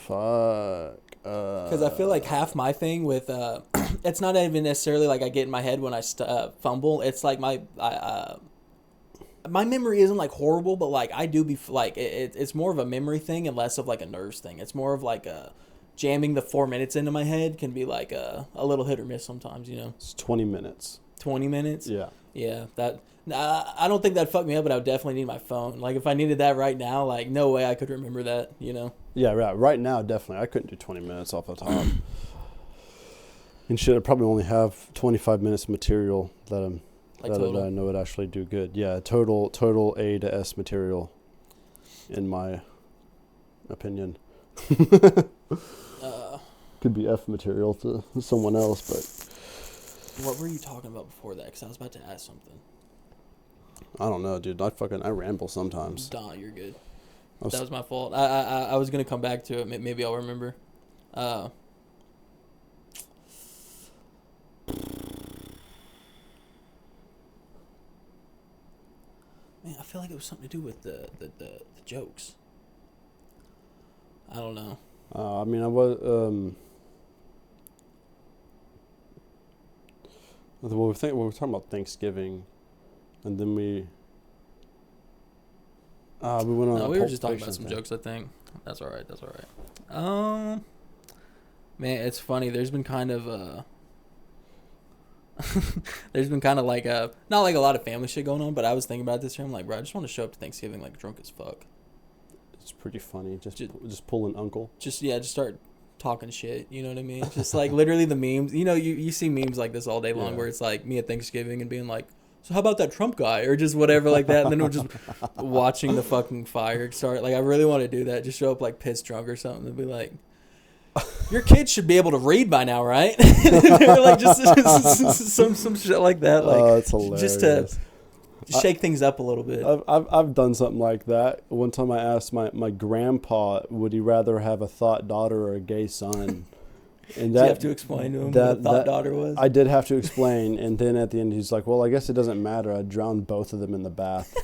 Because I feel like half my thing with it's not even necessarily like I get in my head when I fumble. It's like my memory isn't like horrible, but like I do be like it's more of a memory thing and less of like a nerves thing. It's more of like jamming the 4 minutes into my head can be like a little hit or miss sometimes, you know. It's 20 minutes. 20 minutes? Yeah. That I don't think that'd fuck me up, but I would definitely need my phone. Like if I needed that right now, like no way I could remember that, you know. Yeah, right now definitely I couldn't do 20 minutes off the top. And shit, I probably only have 25 minutes of material that I know would actually do good. Yeah, total A to S material, in my opinion. Could be F material to someone else, but. What were you talking about before that? Because I was about to ask something. I don't know, dude. I ramble sometimes. Nah, you're good. That was my fault. I was gonna come back to it. Maybe I'll remember. Man, I feel like it was something to do with the jokes. I don't know. I mean, I was. We were talking about Thanksgiving, and then we went on. No, a we were Pulp just talking Fiction about some thing. jokes. I think that's all right. Man, it's funny. There's been kind of like not like a lot of family shit going on, but I was thinking about this here. I'm like, bro, I just want to show up to Thanksgiving like drunk as fuck. It's pretty funny. Just pull an uncle. Just start talking shit. You know what I mean? Just like literally the memes. You know, you see memes like this all day long where it's like me at Thanksgiving and being like, so how about that Trump guy or just whatever like that, and then we're just watching the fucking fire start. Like I really want to do that. Just show up like pissed drunk or something and be like, your kids should be able to read by now, right? They're like just some shit like that, like that's hilarious. just to shake things up a little bit. I've done something like that. One time I asked my grandpa, would he rather have a thought daughter or a gay son? And Did you have to explain to him what a thought daughter was? I did have to explain, and then at the end he's like, well, I guess it doesn't matter. I drowned both of them in the bath.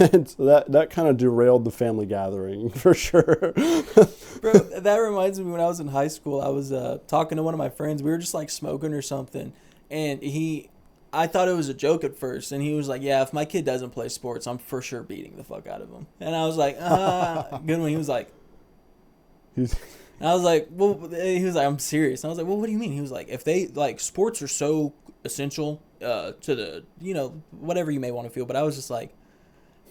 And so that kind of derailed the family gathering for sure. Bro, that reminds me when I was in high school, I was talking to one of my friends. We were just like smoking or something, and I thought it was a joke at first, and he was like, yeah, if my kid doesn't play sports, I'm for sure beating the fuck out of him. And I was like, good one. He was like, and I was like, well, he was like, I'm serious. And I was like, well, what do you mean? He was like, if they, like, sports are so essential to the, whatever you may want to feel. But I was just like,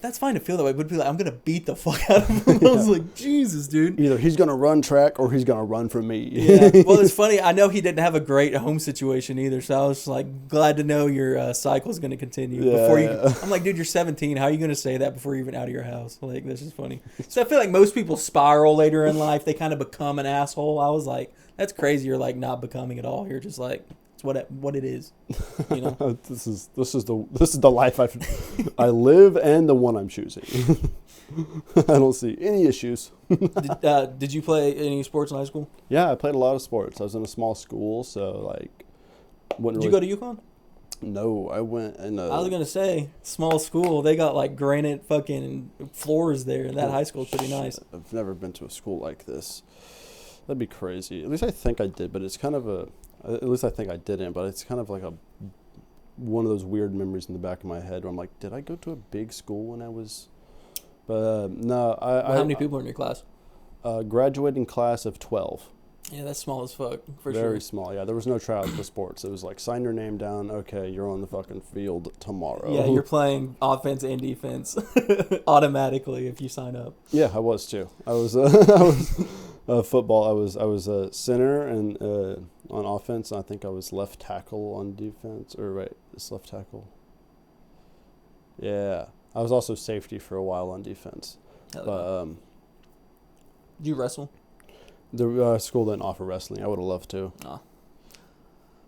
that's fine to feel that way, but be like, I'm going to beat the fuck out of him. I was like, Jesus, dude. Either he's going to run track or he's going to run from me. Yeah. Well, it's funny. I know he didn't have a great home situation either, so I was like, glad to know your cycle is going to continue. Yeah. I'm like, dude, you're 17. How are you going to say that before you're even out of your house? Like, this is funny. So I feel like most people spiral later in life. They kind of become an asshole. I was like, that's crazy. You're like not becoming at all. You're just like, what it is, This is the life I live and the one I'm choosing. I don't see any issues. Did you play any sports in high school? Yeah, I played a lot of sports. I was in a small school, so like. Did you go to UConn? No, I went in I was gonna say small school. They got like granite fucking floors there. That high school's pretty nice. I've never been to a school like this. That'd be crazy. At least I think I did, but it's kind of a. At least I think I didn't, but it's kind of like one of those weird memories in the back of my head where I'm like, did I go to a big school when I was? But no, How many people are in your class? Graduating class of 12. Yeah, that's small as fuck, for Very sure. Very small, yeah. There was no tryouts for sports. It was like, sign your name down. Okay, you're on the fucking field tomorrow. Yeah, you're playing offense and defense automatically if you sign up. Yeah, I was too. I was football. I was a center and on offense. And I think I was left tackle on defense. Or right, it's left tackle. Yeah, I was also safety for a while on defense. But did you wrestle? The school didn't offer wrestling. I would have loved to. Oh.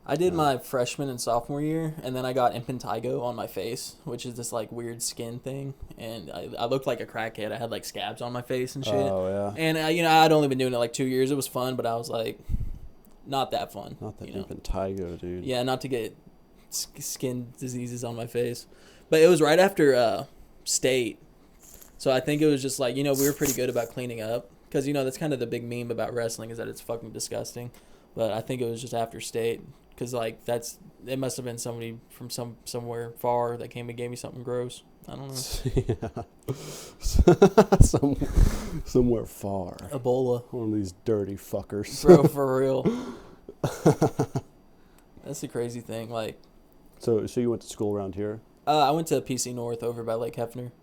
I did my freshman and sophomore year, and then I got impetigo on my face, which is this like weird skin thing, and I looked like a crackhead. I had like scabs on my face and shit. Oh yeah. And I'd only been doing it like 2 years. It was fun, but I was like, not that fun. Not that impetigo, dude. Yeah, not to get skin diseases on my face, but it was right after state, so I think it was just like we were pretty good about cleaning up. Because, that's kind of the big meme about wrestling is that it's fucking disgusting. But I think it was just after state. Because, like, it must have been somebody from somewhere far that came and gave me something gross. I don't know. Yeah. Somewhere far. Ebola. One of these dirty fuckers. Bro, for real. That's the crazy thing. Like. So you went to school around here? I went to PC North over by Lake Hefner.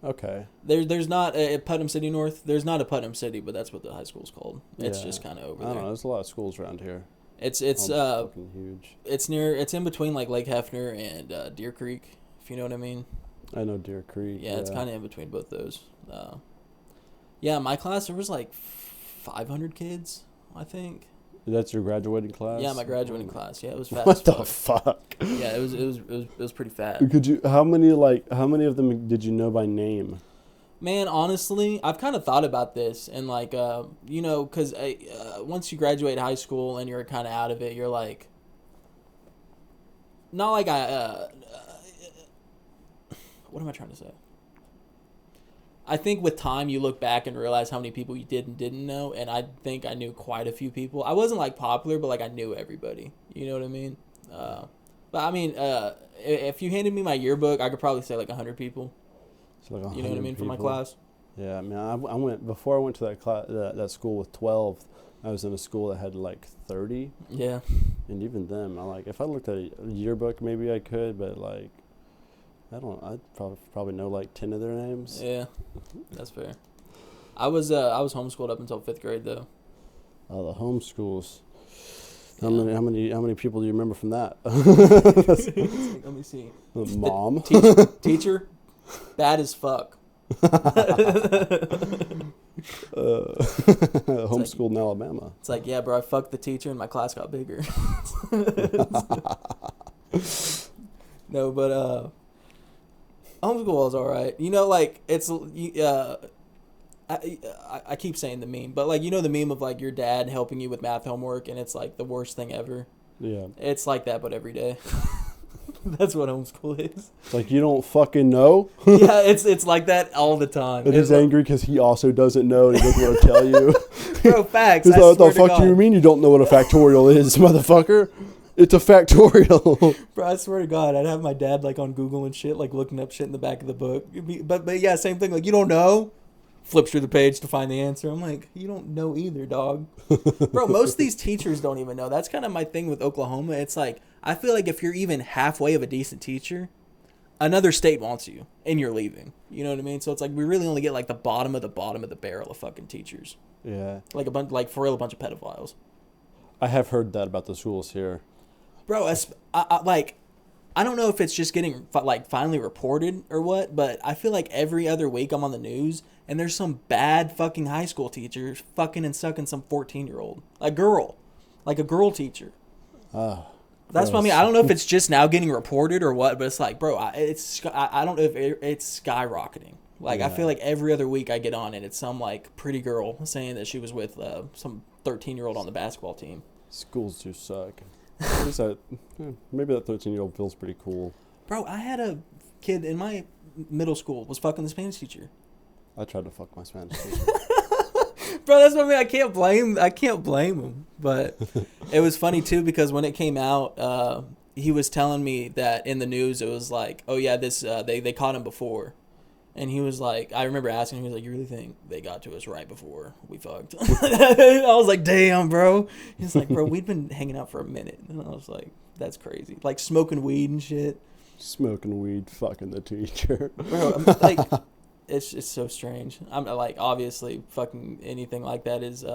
Okay. There's not a Putnam City North. There's not a Putnam City, but that's what the high school's called. It's just kind of over there. I don't know. There's a lot of schools around here. It's fucking huge. It's in between like Lake Hefner and Deer Creek, if you know what I mean. I know Deer Creek. Yeah, it's kind of in between both those. Yeah, my class there was like 500 kids, I think. That's your graduating class? Yeah, my graduating class. Yeah, it was fat. What the fuck? Yeah, it was pretty fat. How many of them did you know by name? Man, honestly, I've kind of thought about this, and like, because once you graduate high school and you're kind of out of it, you're like, not like what am I trying to say? I think with time you look back and realize how many people you did and didn't know, and I think I knew quite a few people. I wasn't like popular, but like I knew everybody. You know what I mean? But I mean, if you handed me my yearbook, I could probably say like 100 people. So like you know what I mean people. for my class? Yeah, I mean, I went before I went to that class, that school with 12. I was in a school that had like 30. Yeah. And even them, if I looked at a yearbook, maybe I could, but like. I'd probably know like 10 of their names. Yeah, that's fair. I was homeschooled up until 5th grade though. Oh, the homeschools. Yeah. How many people do you remember from that? Let me see. Mom. Teacher, bad as fuck. Homeschooled in Alabama. It's like, yeah, bro, I fucked the teacher and my class got bigger. No, but homeschool is all right. You know, like, it's I keep saying the meme, but like, you know the meme of like your dad helping you with math homework and it's like the worst thing ever. Yeah. It's like that, but every day. That's what homeschool is. It's like, you don't fucking know? Yeah, it's like that all the time. And he's angry because he also doesn't know and he doesn't want to tell you. Bro, facts. He's I like, swear what the to fuck do you God. mean you don't know what a factorial is, motherfucker? It's a factorial. Bro, I swear to God, I'd have my dad like on Google and shit, like looking up shit in the back of the book. But yeah, same thing. Like, you don't know? Flips through the page to find the answer. I'm like, you don't know either, dog. Bro, most of these teachers don't even know. That's kind of my thing with Oklahoma. It's like, I feel like if you're even halfway of a decent teacher, another state wants you and you're leaving. You know what I mean? So it's like we really only get like the bottom of the barrel of fucking teachers. Yeah. Like for real, a bunch of pedophiles. I have heard that about the schools here. Bro, I don't know if it's just getting like finally reported or what, but I feel like every other week I'm on the news and there's some bad fucking high school teacher fucking and sucking some 14-year-old. A girl teacher. That's what I mean. I don't know if it's just now getting reported or what, but it's like, bro, I don't know if it's skyrocketing. Like, yeah. I feel like every other week I get on and it's some like pretty girl saying that she was with some 13-year-old on the basketball team. Schools do suck. Maybe that 13-year-old feels pretty cool. Bro, I had a kid in my middle school was fucking the Spanish teacher. I tried to fuck my Spanish teacher. Bro, that's what I mean. I can't blame him. But it was funny too because when it came out, he was telling me that in the news it was like, oh yeah, this they caught him before. And he was like, I remember asking him, he was like, you really think they got to us right before we fucked? I was like, damn, bro. He's like, bro, we'd been hanging out for a minute. And I was like, that's crazy. Like smoking weed and shit. Smoking weed, fucking the teacher. Bro, like, it's so strange. I'm like, obviously, fucking anything like that is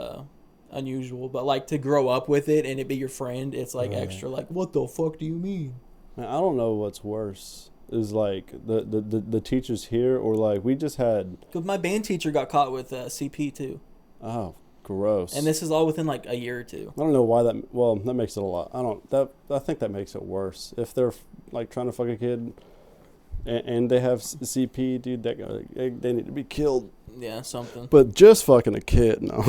unusual. But like to grow up with it and it be your friend, it's like extra. Like, what the fuck do you mean? Man, I don't know what's worse. Is like the teachers here or like we just had. Cause my band teacher got caught with CP too. Oh, gross. And this is all within like a year or two. I don't know why that. Well, that makes it a lot. I think that makes it worse if they're like trying to fuck a kid, and they have CP, dude. They need to be killed. Yeah, something. But just fucking a kid, no.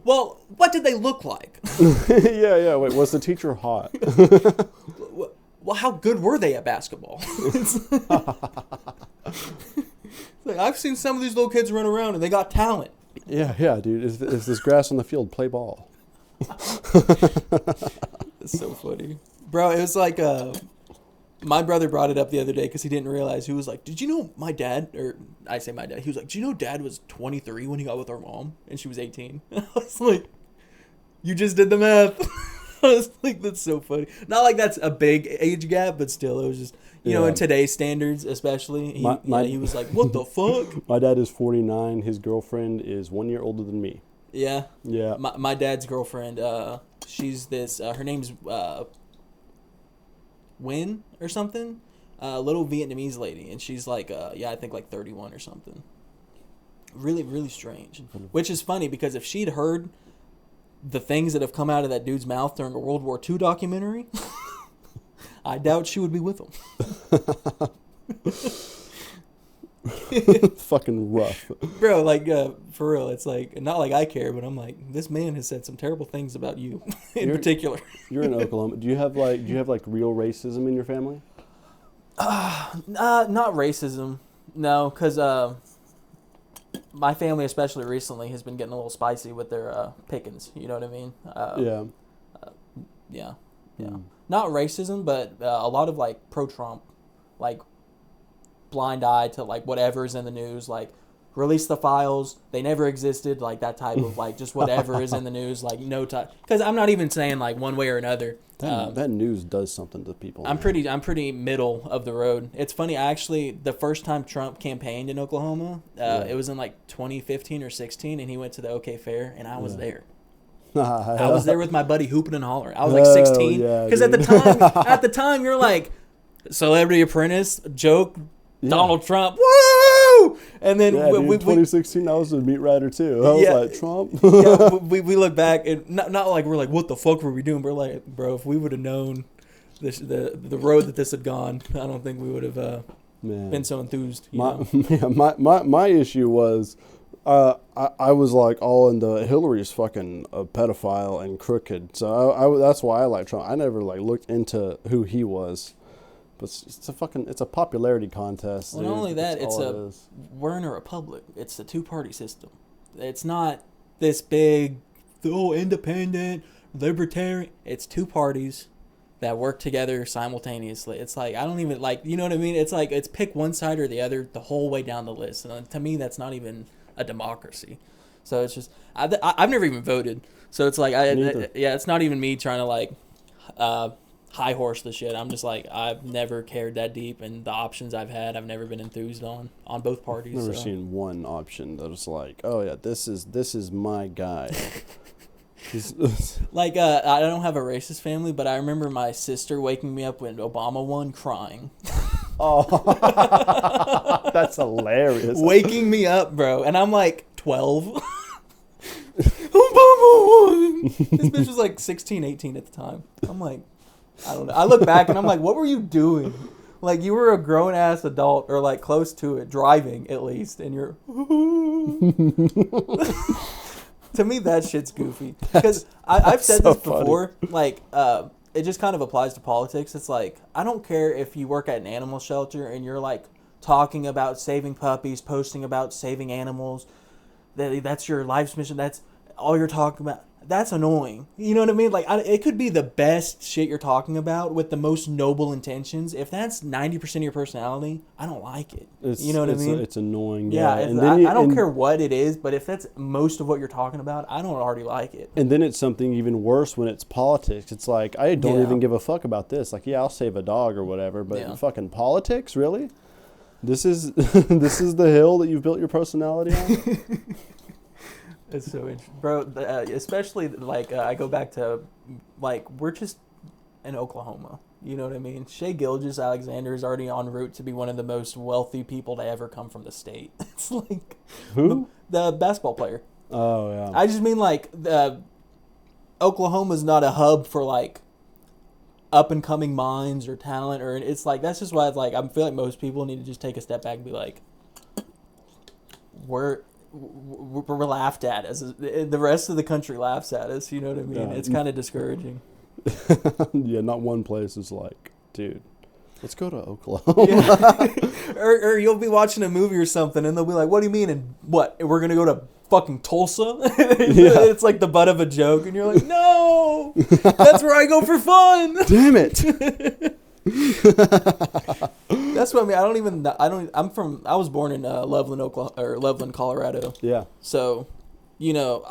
Well, what did they look like? Yeah. Wait, was the teacher hot? Well, how good were they at basketball? Like, I've seen some of these little kids run around and they got talent. Yeah, dude. Is this grass on the field? Play ball. It's so funny. Bro, it was like, my brother brought it up the other day because he didn't realize. He was like, did you know my dad, or I say my dad, he was like, do you know dad was 23 when he got with our mom and she was 18? I was like, you just did the math. I was like, that's so funny. Not like that's a big age gap, but still, it was just, you know, in today's standards, especially, he was like, what the fuck? My dad is 49. His girlfriend is 1 year older than me. Yeah. Yeah. My dad's girlfriend, she's this, her name's Win or something. Little Vietnamese lady. And she's like, I think like 31 or something. Really, really strange. Which is funny because if she'd heard the things that have come out of that dude's mouth during a World War II documentary, I doubt she would be with him. Fucking rough. Bro, like, for real, it's like, not like I care, but I'm like, this man has said some terrible things about you in particular. You're in Oklahoma. Do you have like real racism in your family? Not racism. No, because my family, especially recently, has been getting a little spicy with their pickings. You know what I mean? Yeah. Not racism, but a lot of like pro-Trump, like blind eye to like whatever's in the news, like release the files, they never existed, like that type of like just whatever is in the news, like no time. Because I'm not even saying like one way or another. That news does something to people. I'm pretty middle of the road. It's funny, I actually, the first time Trump campaigned in Oklahoma, it was in like 2015 or 16, and he went to the OK Fair, and I was there. I was there with my buddy hooping and hollering. I was like 16, because at the time you're like Celebrity Apprentice joke, Donald Trump, woo! woo! And then Yeah, dude, 2016, I was a meat rider too. I was Yeah. like, Trump. yeah, we look back and not like we're like, what the fuck were we doing? We're like, bro, if we would have known the road that this had gone, I don't think we would have been so enthused. My issue was, I was like all into Hillary's fucking pedophile and crooked. So I that's why I like Trump. I never like looked into who he was. But it's a popularity contest. Well, dude. not only that, That's we're in a republic. It's a two-party system. It's not this big, independent, libertarian. It's two parties that work together simultaneously. It's like, I don't even like, you know what I mean? It's like, it's pick one side or the other the whole way down the list. And to me, that's not even a democracy. So it's just, I've never even voted. So it's like, it's not even me trying to like, high horse the shit. I'm just like, I've never cared that deep, and the options I've had, I've never been enthused on both parties. I've never seen one option that was like, oh yeah, this is my guy. Like, I don't have a racist family, but I remember my sister waking me up when Obama won, crying. Oh, that's hilarious. Waking me up, bro, and I'm like 12. Obama won. This bitch was like 16, 18 at the time. I'm like, I don't know. I look back and I'm like, what were you doing? Like, you were a grown ass adult, or like close to it, driving at least, and you're. To me, that shit's goofy. Because I've said this before. Like, it just kind of applies to politics. It's like, I don't care if you work at an animal shelter and you're like talking about saving puppies, posting about saving animals. That's your life's mission. That's all you're talking about. That's annoying. You know what I mean? Like, it could be the best shit you're talking about with the most noble intentions. If that's 90% of your personality, I don't like it. You know what I mean? It's annoying. Yeah, And I don't care what it is, but if that's most of what you're talking about, I don't already like it. And then it's something even worse when it's politics. It's like, I don't even give a fuck about this. Like, yeah, I'll save a dog or whatever, but fucking politics, really? This is the hill that you've built your personality on? It's so interesting, bro. Especially like I go back to like, we're just in Oklahoma. You know what I mean? Shea Gilgeous-Alexander is already en route to be one of the most wealthy people to ever come from the state. It's like, who? The basketball player. Oh yeah. I just mean like Oklahoma's not a hub for like up and coming minds or talent, or it's like, that's just why it's like, I feel like most people need to just take a step back and be like, we're laughed at as the rest of the country laughs at us. You know what I mean? Yeah. It's kind of discouraging. Yeah, not one place is like, dude, let's go to Oklahoma. Yeah. or you'll be watching a movie or something, and they'll be like, "What do you mean? And what? We're gonna go to fucking Tulsa?" It's like the butt of a joke, and you're like, "No, that's where I go for fun." Damn it. That's what I mean. I was born in Loveland, Oklahoma, or Loveland, Colorado. Yeah. So, you know,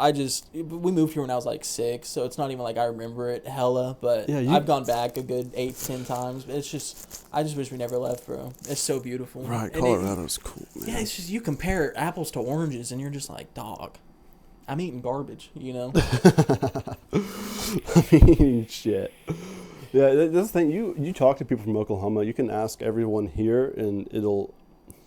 we moved here when I was like 6, so it's not even like I remember it hella, but I've gone back a good 8-10 times. It's just, I just wish we never left, bro. It's so beautiful. Right, Colorado's cool, man. Yeah, it's just, you compare apples to oranges and you're just like, dog, I'm eating garbage, you know? I mean, shit. Yeah, that's the thing. You talk to people from Oklahoma, you can ask everyone here, and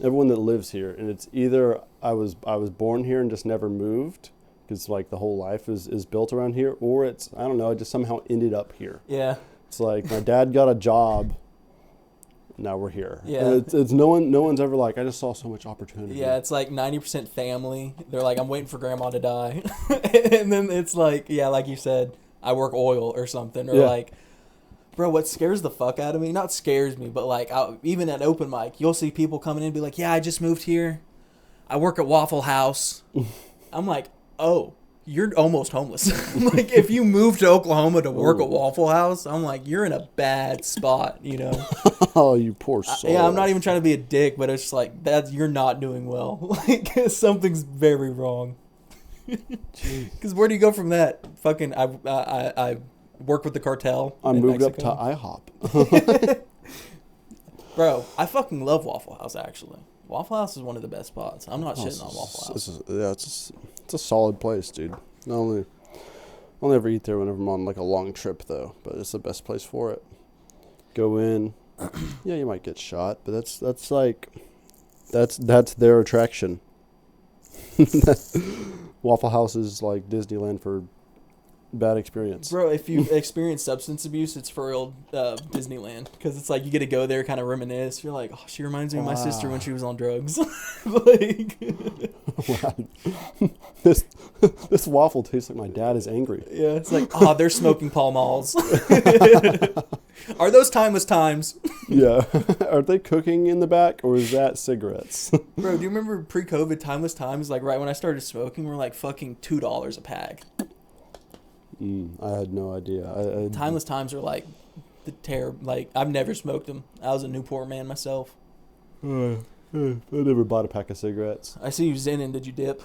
everyone that lives here, and it's either I was born here and just never moved, because like the whole life is built around here, or it's, I don't know, I just somehow ended up here. Yeah. It's like my dad got a job, now we're here. Yeah. And it's no one's ever like, I just saw so much opportunity. Yeah, it's like 90% family. They're like, I'm waiting for grandma to die. And then it's like, yeah, like you said, I work oil or something, or like, bro, what scares the fuck out of me, not scares me, but like, even at open mic, you'll see people coming in and be like, yeah, I just moved here. I work at Waffle House. I'm like, oh, you're almost homeless. Like, if you moved to Oklahoma to work at Waffle House, I'm like, you're in a bad spot, you know? Oh, you poor soul. Yeah, I'm not even trying to be a dick, but it's just like, you're not doing well. Like, something's very wrong. Because where do you go from that? Fucking, I work with the cartel. I moved Mexico. up to IHOP. Bro, I fucking love Waffle House, actually. Waffle House is one of the best spots. I'm not shitting on Waffle House. It's a solid place, dude. I'll never eat there whenever I'm on like a long trip, though, but it's the best place for it. Go in. Yeah, you might get shot, but that's like, That's their attraction. Waffle House is like Disneyland for bad experience. Bro, if you experience substance abuse, it's for real Disneyland. Because it's like you get to go there, kind of reminisce. You're like, oh, she reminds me of my sister when she was on drugs. Like, this waffle tastes like my dad is angry. yeah, it's like, oh, they're smoking Pall Malls. Are those timeless times? Yeah. Are they cooking in the back, or is that cigarettes? Bro, do you remember pre-COVID timeless times? Like right when I started smoking, were like fucking $2 a pack. I had no idea. Timeless times are like the terror. Like I've never smoked them. I was a Newport man myself. I never bought a pack of cigarettes. I see you zenning. Did you dip?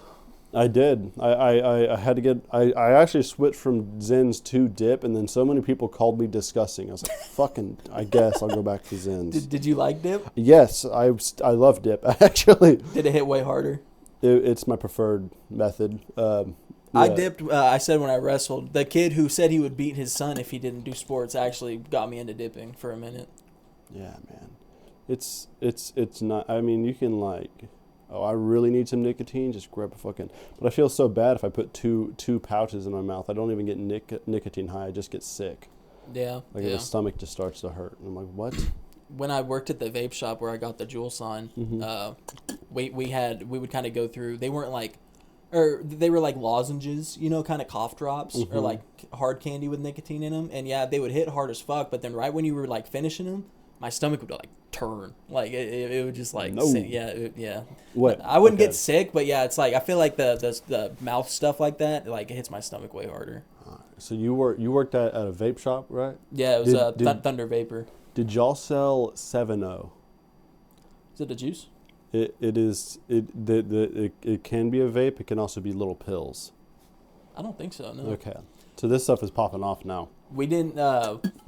I did. I had to get. I actually switched from Zens to dip, and then so many people called me disgusting. I was like, fucking. I guess I'll go back to Zens. Did you like dip? Yes, I love dip actually. Did it hit way harder? It's my preferred method. I dipped. I said when I wrestled, the kid who said he would beat his son if he didn't do sports actually got me into dipping for a minute. Yeah, man. It's not. I mean, you can like. Oh, I really need some nicotine. Just grab a fucking. But I feel so bad if I put two pouches in my mouth. I don't even get nicotine high. I just get sick. Yeah. Like the stomach just starts to hurt. And I'm like, what? When I worked at the vape shop where I got the Jewel sign, we would kind of go through. They weren't like. Or they were like lozenges, you know, kind of cough drops or like hard candy with nicotine in them. And yeah, they would hit hard as fuck. But then right when you were like finishing them, my stomach would like turn. Like it would just like, yeah. What? I wouldn't get sick, but yeah, it's like, I feel like the mouth stuff like that, like it hits my stomach way harder. So you worked at a vape shop, right? Yeah, it was Thunder Vapor. Did y'all sell 7-0? Is it a juice? It can be a vape. It can also be little pills. I don't think so. No. Okay, so this stuff is popping off now. We didn't.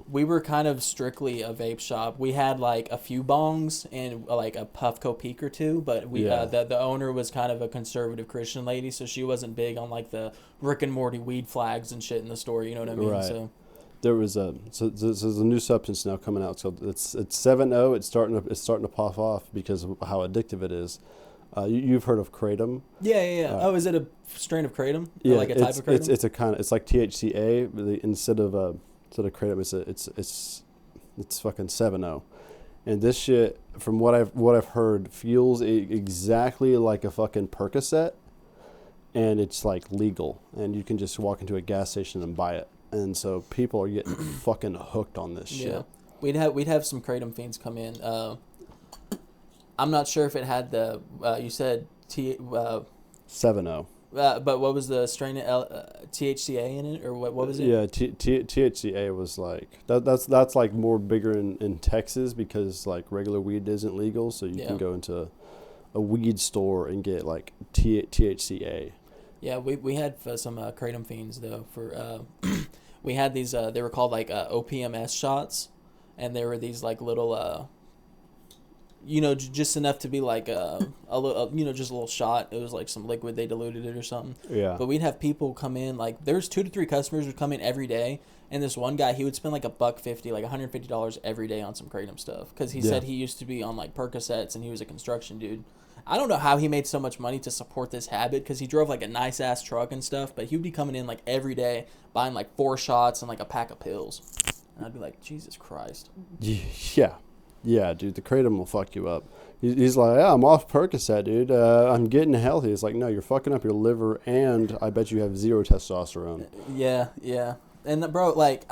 We were kind of strictly a vape shop. We had like a few bongs and like a Puffco peak or two, but the owner was kind of a conservative Christian lady, so she wasn't big on like the Rick and Morty weed flags and shit in the store. You know what I mean? Right. So There was there's a new substance now coming out. So it's 7-0. It's starting to pop off because of how addictive it is. You've heard of kratom? Yeah. Oh, is it a strain of kratom? Or Yeah, like a type of kratom? It's like THCA. But instead of kratom, it's fucking 7-0. And this shit, from what I've heard, feels exactly like a fucking Percocet, and it's like legal, and you can just walk into a gas station and buy it. And so people are getting fucking hooked on this shit. Yeah, we'd have some kratom fiends come in. I'm not sure if it had the you said 7-0. But what was the strain THCA in it, or what was it? Yeah, THCA was like that's like more bigger in Texas because like regular weed isn't legal, so you can go into a weed store and get like THCA. Yeah, we had some kratom fiends though. For we had these. They were called like OPMS shots, and they were these like little. Just enough to be like a little, just a little shot. It was like some liquid, they diluted it or something. Yeah. But we'd have people come in, like there's 2 to 3 customers would come in every day, and this one guy, he would spend like $150, like $150 every day on some kratom stuff, because he said he used to be on like Percocets and he was a construction dude. I don't know how he made so much money to support this habit, because he drove like a nice ass truck and stuff, but he would be coming in like every day buying like 4 shots and like a pack of pills, and I'd be like, Jesus Christ. Yeah, dude, the kratom will fuck you up. He's like, yeah, I'm off Percocet, dude. I'm getting healthy. It's like, no, you're fucking up your liver, and I bet you have 0 testosterone. Yeah. And bro, like,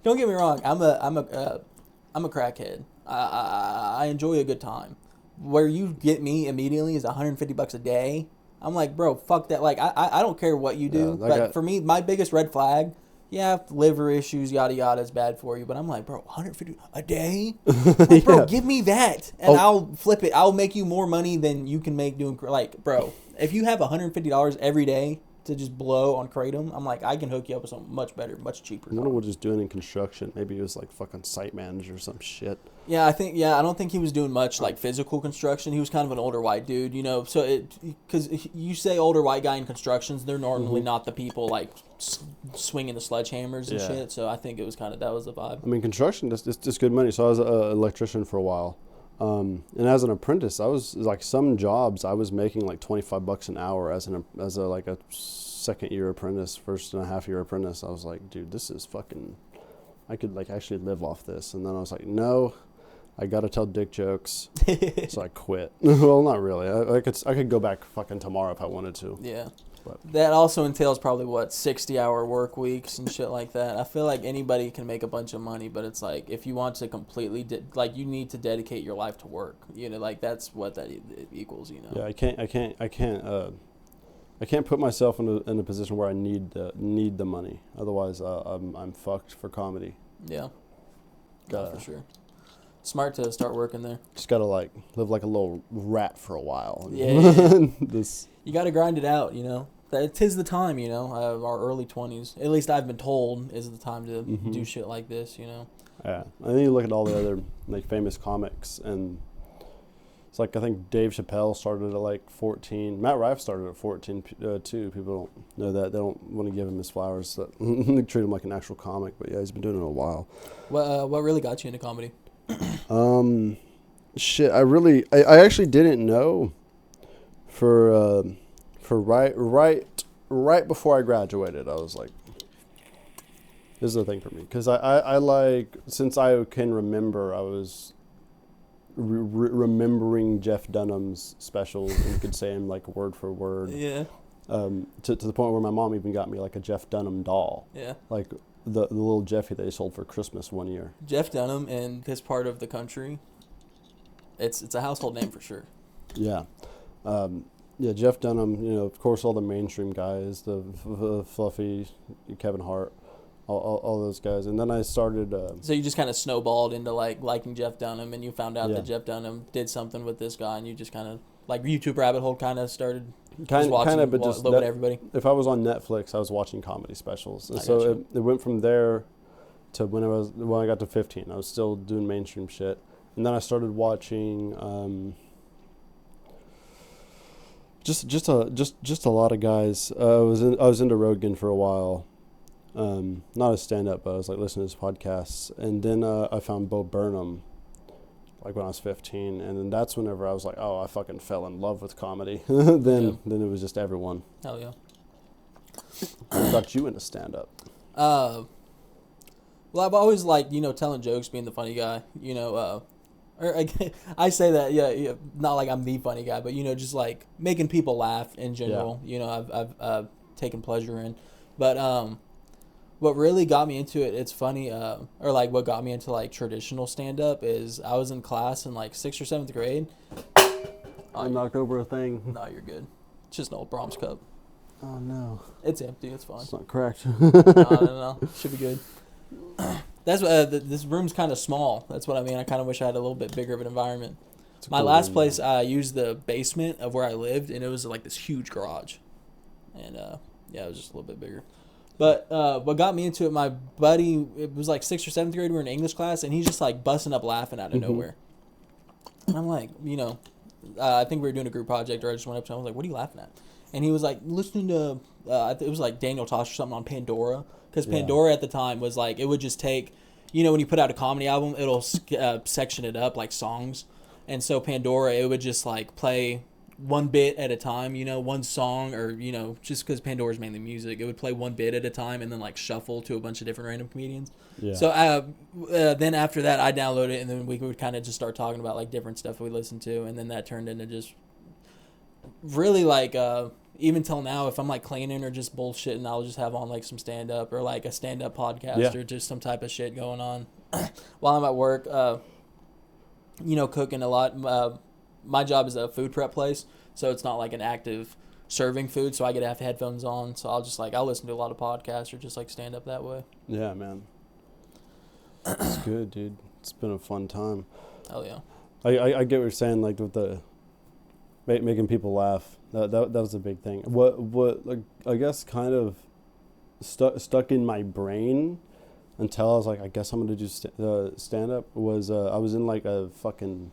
don't get me wrong. I'm a crackhead. I enjoy a good time. Where you get me immediately is $150 a day. I'm like, bro, fuck that. Like, I don't care what you do, but for me, my biggest red flag. Yeah, liver issues, yada yada, is bad for you. But I'm like, bro, 150 a day? Like, bro, give me that, and I'll flip it. I'll make you more money than you can make doing. Like, bro, if you have $150 every day to just blow on kratom, I'm like, I can hook you up with something much better, much cheaper. I wonder what he's doing in construction. Maybe he was like fucking site manager or some shit. Yeah, I don't think he was doing much like physical construction. He was kind of an older white dude, So because you say older white guy in constructions, they're normally not the people like swinging the sledgehammers and shit. So I think it was that was the vibe. I mean, construction, it's just good money. So I was an electrician for a while. And as an apprentice, I was like, some jobs I was making like $25 an hour as a second year apprentice, first and a half year apprentice. I was like, dude, this is fucking, I could like actually live off this. And then I was like, no, I gotta tell dick jokes. So I quit. Well, not really. I could go back fucking tomorrow if I wanted to. Yeah. But That also entails probably 60-hour work weeks and shit like that. I feel like anybody can make a bunch of money, but it's like if you want to completely like you need to dedicate your life to work. You know, like that's what that equals. You know. yeah, I can't put myself in a position where I need the money. Otherwise, I'm fucked for comedy. Yeah. For sure. Smart to start working there. Just gotta like live like a little rat for a while. Yeah. This. You got to grind it out. You know. Tis the time, you know, our early 20s. At least I've been told is the time to do shit like this, you know. Yeah, I think you look at all the other like famous comics, and it's like I think Dave Chappelle started at like 14. Matt Rife started at 14 too. People don't know that. They don't want to give him his flowers. So they treat him like an actual comic. But yeah, he's been doing it a while. What really got you into comedy? Shit, I actually didn't know for right before I graduated. I was like, this is a thing for me, because I like, since I can remember, I was remembering Jeff Dunham's specials and could say him like word for word. Yeah. To the point where my mom even got me like a Jeff Dunham doll. Yeah. Like the little Jeffy that they sold for Christmas one year. Jeff Dunham in this part of the country, it's a household name for sure. Yeah. Yeah, Jeff Dunham, you know, of course, all the mainstream guys, the Fluffy, Kevin Hart, all those guys. And then I started... so you just kind of snowballed into, like, liking Jeff Dunham, and you found out Yeah. that Jeff Dunham did something with this guy, and you just kind of, like, YouTube rabbit hole kind of started Kind of, but just looking at everybody. If I was on Netflix, I was watching comedy specials. I So gotcha. it went from there to when I got to 15. I was still doing mainstream shit. And then I started watching... Just a lot of guys. I was into Rogan for a while, not a stand up, but I was like listening to his podcasts, and then I found Bo Burnham, like when I was 15, and then that's whenever I was like, oh, I fucking fell in love with comedy. Then it was just everyone. Hell yeah. What got you into stand up? Well, I've always liked, you know, telling jokes, being the funny guy, you know, or I say that, yeah, not like I'm the funny guy, but, you know, just like making people laugh in general, you know, I've taken pleasure in. But what really got me into it, it's funny, or like what got me into like traditional stand-up is I was in class in like 6th or 7th grade. I knocked over a thing. No, you're good. It's just an old Brahms cup. Oh no. It's empty, it's fine. It's not cracked. No. Should be good. That's this room's kind of small. That's what I mean. I kind of wish I had a little bit bigger of an environment. My last place, I used the basement of where I lived, and it was like this huge garage. And yeah, it was just a little bit bigger. But what got me into it, my buddy, it was like 6th or 7th grade, we were in English class, and he's just like busting up laughing out of nowhere. And I'm like, you know, I think we were doing a group project, or I just went up to him, I was like, what are you laughing at? And he was like, listening to, it was like Daniel Tosh or something on Pandora. Because Pandora at the time was like, it would just take, you know, when you put out a comedy album, it'll section it up like songs. And so Pandora, it would just like play one bit at a time, you know, one song, or, you know, just because Pandora's mainly music, it would play one bit at a time and then like shuffle to a bunch of different random comedians. Yeah. So then after that, I downloaded it, and then we would kind of just start talking about like different stuff we listened to. And then that turned into just really like, even till now, if I'm like cleaning or just bullshitting, I'll just have on like some stand up or like a stand up podcast or just some type of shit going on while I'm at work. You know, cooking a lot. My job is a food prep place, so it's not like an active serving food. So I get to have headphones on. So I'll listen to a lot of podcasts or just like stand up that way. Yeah, man. It's good, dude. It's been a fun time. Oh yeah. I get what you're saying, like with the making people laugh. That was a big thing. What like I guess kind of stuck in my brain until I was like, I guess I'm gonna do stand up. Was I was in like a fucking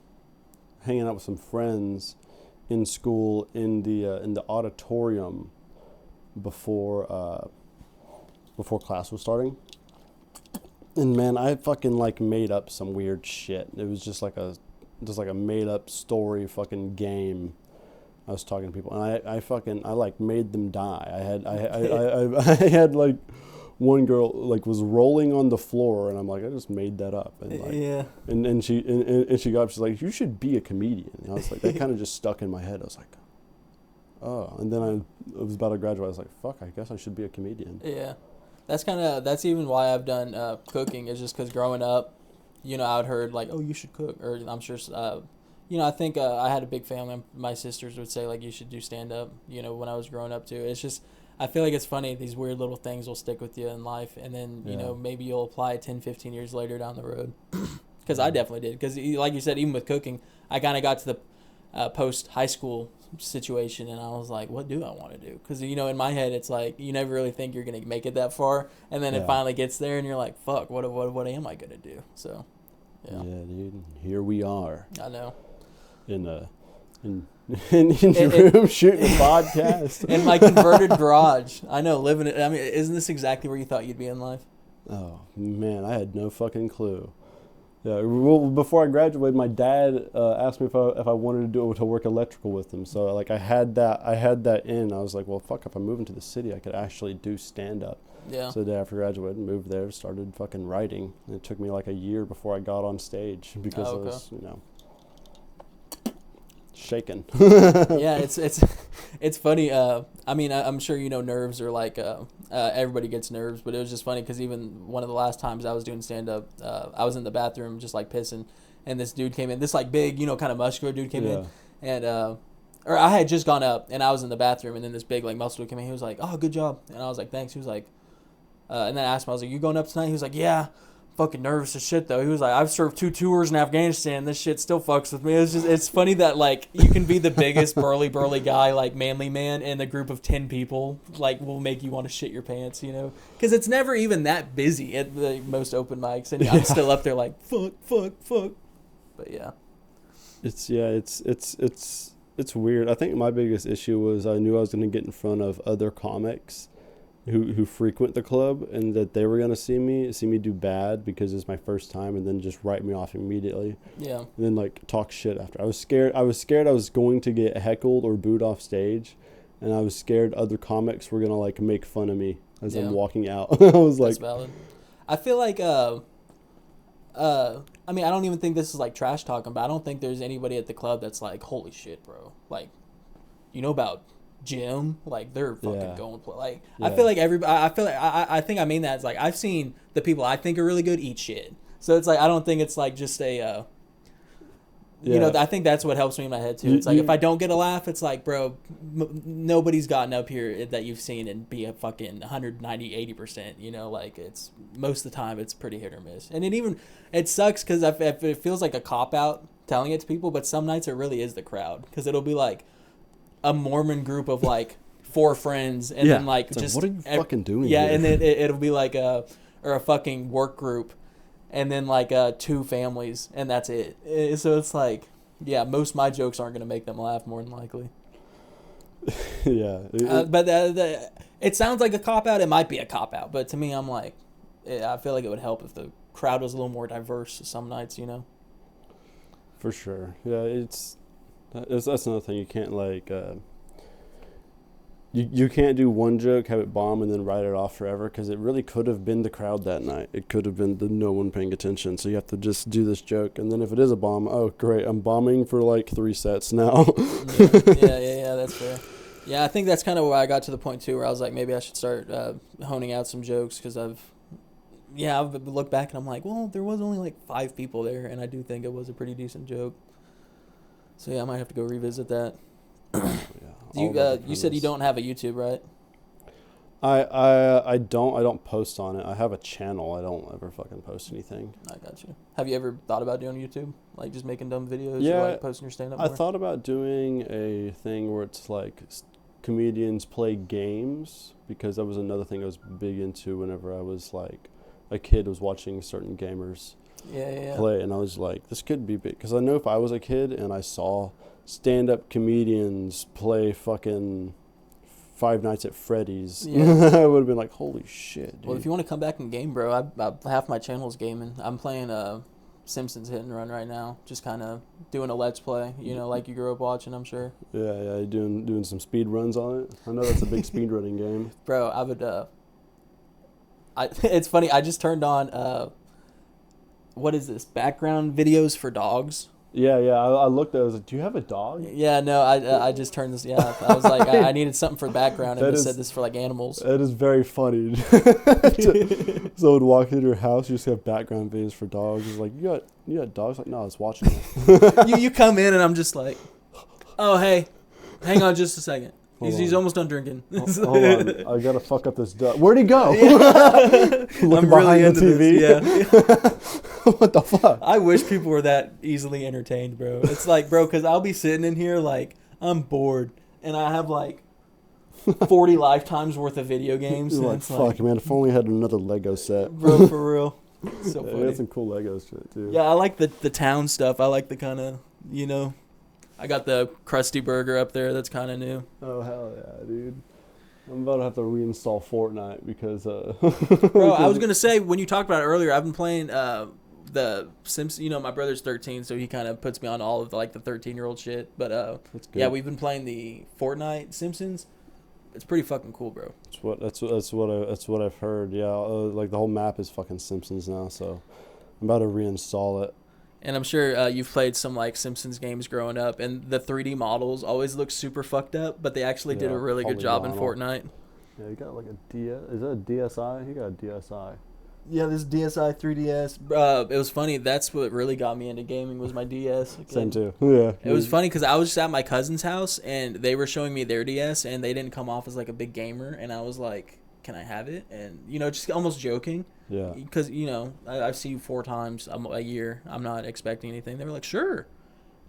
hanging out with some friends in school in the auditorium before class was starting. And man, I fucking like made up some weird shit. It was just like a just like a made up story fucking game. I was talking to people, and I like made them die. I had like one girl like was rolling on the floor, and I'm like, I just made that up, and like, Yeah. and she got up, she's like, you should be a comedian. And I was like, that kind of just stuck in my head. I was like, oh, and then I was about to graduate. I was like, fuck, I guess I should be a comedian. Yeah. That's even why I've done cooking, is just because growing up, you know, I'd heard like, oh, you should cook, or I'm sure, you know, I think I had a big family. My sisters would say like, you should do stand up, you know, when I was growing up too. It's just, I feel like it's funny, these weird little things will stick with you in life, and then, you know, maybe you'll apply it 10, 15 years later down the road. Because I definitely did. Because like you said, even with cooking, I kind of got to the post-high school situation, and I was like, what do I want to do? Because, you know, in my head, it's like, you never really think you're going to make it that far, and then it finally gets there, and you're like, fuck, what am I going to do? So, yeah, dude, here we are. I know. In your room shooting a podcast. In my converted garage. I know, living it. I mean, isn't this exactly where you thought you'd be in life? Oh, man, I had no fucking clue. Yeah, well, before I graduated, my dad asked me if I wanted to work electrical with him. So like I had that in. I was like, well, fuck, if I move into the city, I could actually do stand up. Yeah. So the day after graduating, moved there, started fucking writing. And it took me like a year before I got on stage because I was, you know, shaken. Yeah, it's funny. I mean, I'm sure you know nerves are like everybody gets nerves, but it was just funny because even one of the last times I was doing stand up, I was in the bathroom just like pissing, and this dude came in, this like big, you know, kind of muscular dude came in, and or I had just gone up and I was in the bathroom, and then this big like muscular dude came in. He was like, "Oh, good job," and I was like, "Thanks." He was like, and then I asked him, I was like, "You going up tonight?" He was like, "Yeah." Fucking nervous as shit though. He was like, I've served 2 tours in Afghanistan. This shit still fucks with me. It's funny that like you can be the biggest burly guy, like manly man, in a group of 10 people, like will make you want to shit your pants, you know? Because it's never even that busy at the most open mics, and I'm still up there like fuck. But yeah, it's weird. I think my biggest issue was I knew I was going to get in front of other comics who frequent the club, and that they were going to see me do bad because it's my first time, and then just write me off immediately. Yeah. And then like talk shit after. I was scared I was going to get heckled or booed off stage, and I was scared other comics were going to like make fun of me as I'm walking out. I was like, that's valid. I feel like I mean, I don't even think this is like trash talking, but I don't think there's anybody at the club that's like, holy shit, bro, like, you know about Jim, like they're fucking going play. Like I feel like I think I mean that. It's like I've seen the people I think are really good eat shit. So it's like I don't think it's like just a you know, I think that's what helps me in my head too. It's like if I don't get a laugh, it's like, bro, nobody's gotten up here that you've seen and be a fucking 190 80%, you know, like it's most of the time it's pretty hit or miss. And it sucks cuz it feels like a cop out telling it to people, but some nights it really is the crowd, cuz it'll be like a Mormon group of like 4 friends, and then like it's just like, what are you fucking doing here? and then it'll be like a fucking work group, and then like 2 families, and that's it. So it's like, yeah, most of my jokes aren't gonna make them laugh, more than likely. But it sounds like a cop out. It might be a cop out, but to me, I'm like, I feel like it would help if the crowd was a little more diverse some nights, you know. For sure. Yeah, that's another thing. You can't like you can't do one joke, have it bomb, and then write it off forever, because it really could have been the crowd that night. It could have been the no one paying attention. So you have to just do this joke, and then if it is a bomb, oh great, I'm bombing for like 3 sets now. yeah, that's fair. Yeah, I think that's kind of where I got to the point too, where I was like, maybe I should start honing out some jokes, because I've looked back and I'm like, well, there was only like 5 people there, and I do think it was a pretty decent joke. So yeah, I might have to go revisit that. You said you don't have a YouTube, right? I don't post on it. I have a channel. I don't ever fucking post anything. I got you. Have you ever thought about doing YouTube? Like just making dumb videos or like posting your stand-up? I thought about doing a thing where it's like comedians play games, because that was another thing I was big into whenever I was like a kid, was watching certain gamers play, and I was like, this could be big, because I know if I was a kid and I saw stand-up comedians play fucking Five Nights at Freddy's, I would have been like, holy shit, dude. Well, if you want to come back and game, bro, half my channel is gaming. I'm playing Simpsons hit and run right now. Just kind of doing a let's play, like you grew up watching, I'm sure. Yeah, you doing some speed runs on it. I know that's a big speed running game. Bro, I would. It's funny. I just turned on. What is this? Background videos for dogs. Yeah. I looked at it. I was like, do you have a dog? Yeah, no, I just turned this. Yeah, I was like, I needed something for background, and it said this for like animals. That is very funny. So would walk into your house, you just have background videos for dogs. It's like, you got dogs? Like, no, I was watching it. you come in, and I'm just like, oh hey, hang on just a second. He's almost done drinking. Hold on, I gotta fuck up this dog. Where'd he go? Yeah. Looking behind the TV. Yeah. What the fuck? I wish people were that easily entertained, bro. It's like, bro, because I'll be sitting in here like I'm bored, and I have like 40 lifetimes worth of video games. You're And like, it's fuck, man, if only I had another Lego set. Bro, for real. So Yeah, funny. they had some cool Lego shit, too. Yeah, I like the town stuff. I like the kind of, I got the Krusty Burger up there. That's kind of new. Oh, hell yeah, dude. I'm about to have to reinstall Fortnite because... Bro, I was going to say, when you talked about it earlier, I've been playing the Simpsons. My brother's 13, so he kind of puts me on all of the 13-year-old shit. But, yeah, we've been playing the Fortnite Simpsons. It's pretty fucking cool, bro. That's what I've heard. Yeah, the whole map is fucking Simpsons now, so I'm about to reinstall it. And I'm sure you've played some Simpsons games growing up, and the 3D models always look super fucked up, but they actually did a really good job in Fortnite. Yeah, you got a DS. Is that a DSi? You got a DSi. Yeah, this DSi 3DS. It was funny. That's what really got me into gaming was my DS. Same too. Yeah. It was funny because I was just at my cousin's house, and they were showing me their DS, and they didn't come off as a big gamer, and I was like, can I have it? And, just almost joking. Yeah. Because, I see you 4 times a year. I'm not expecting anything. They were like, sure.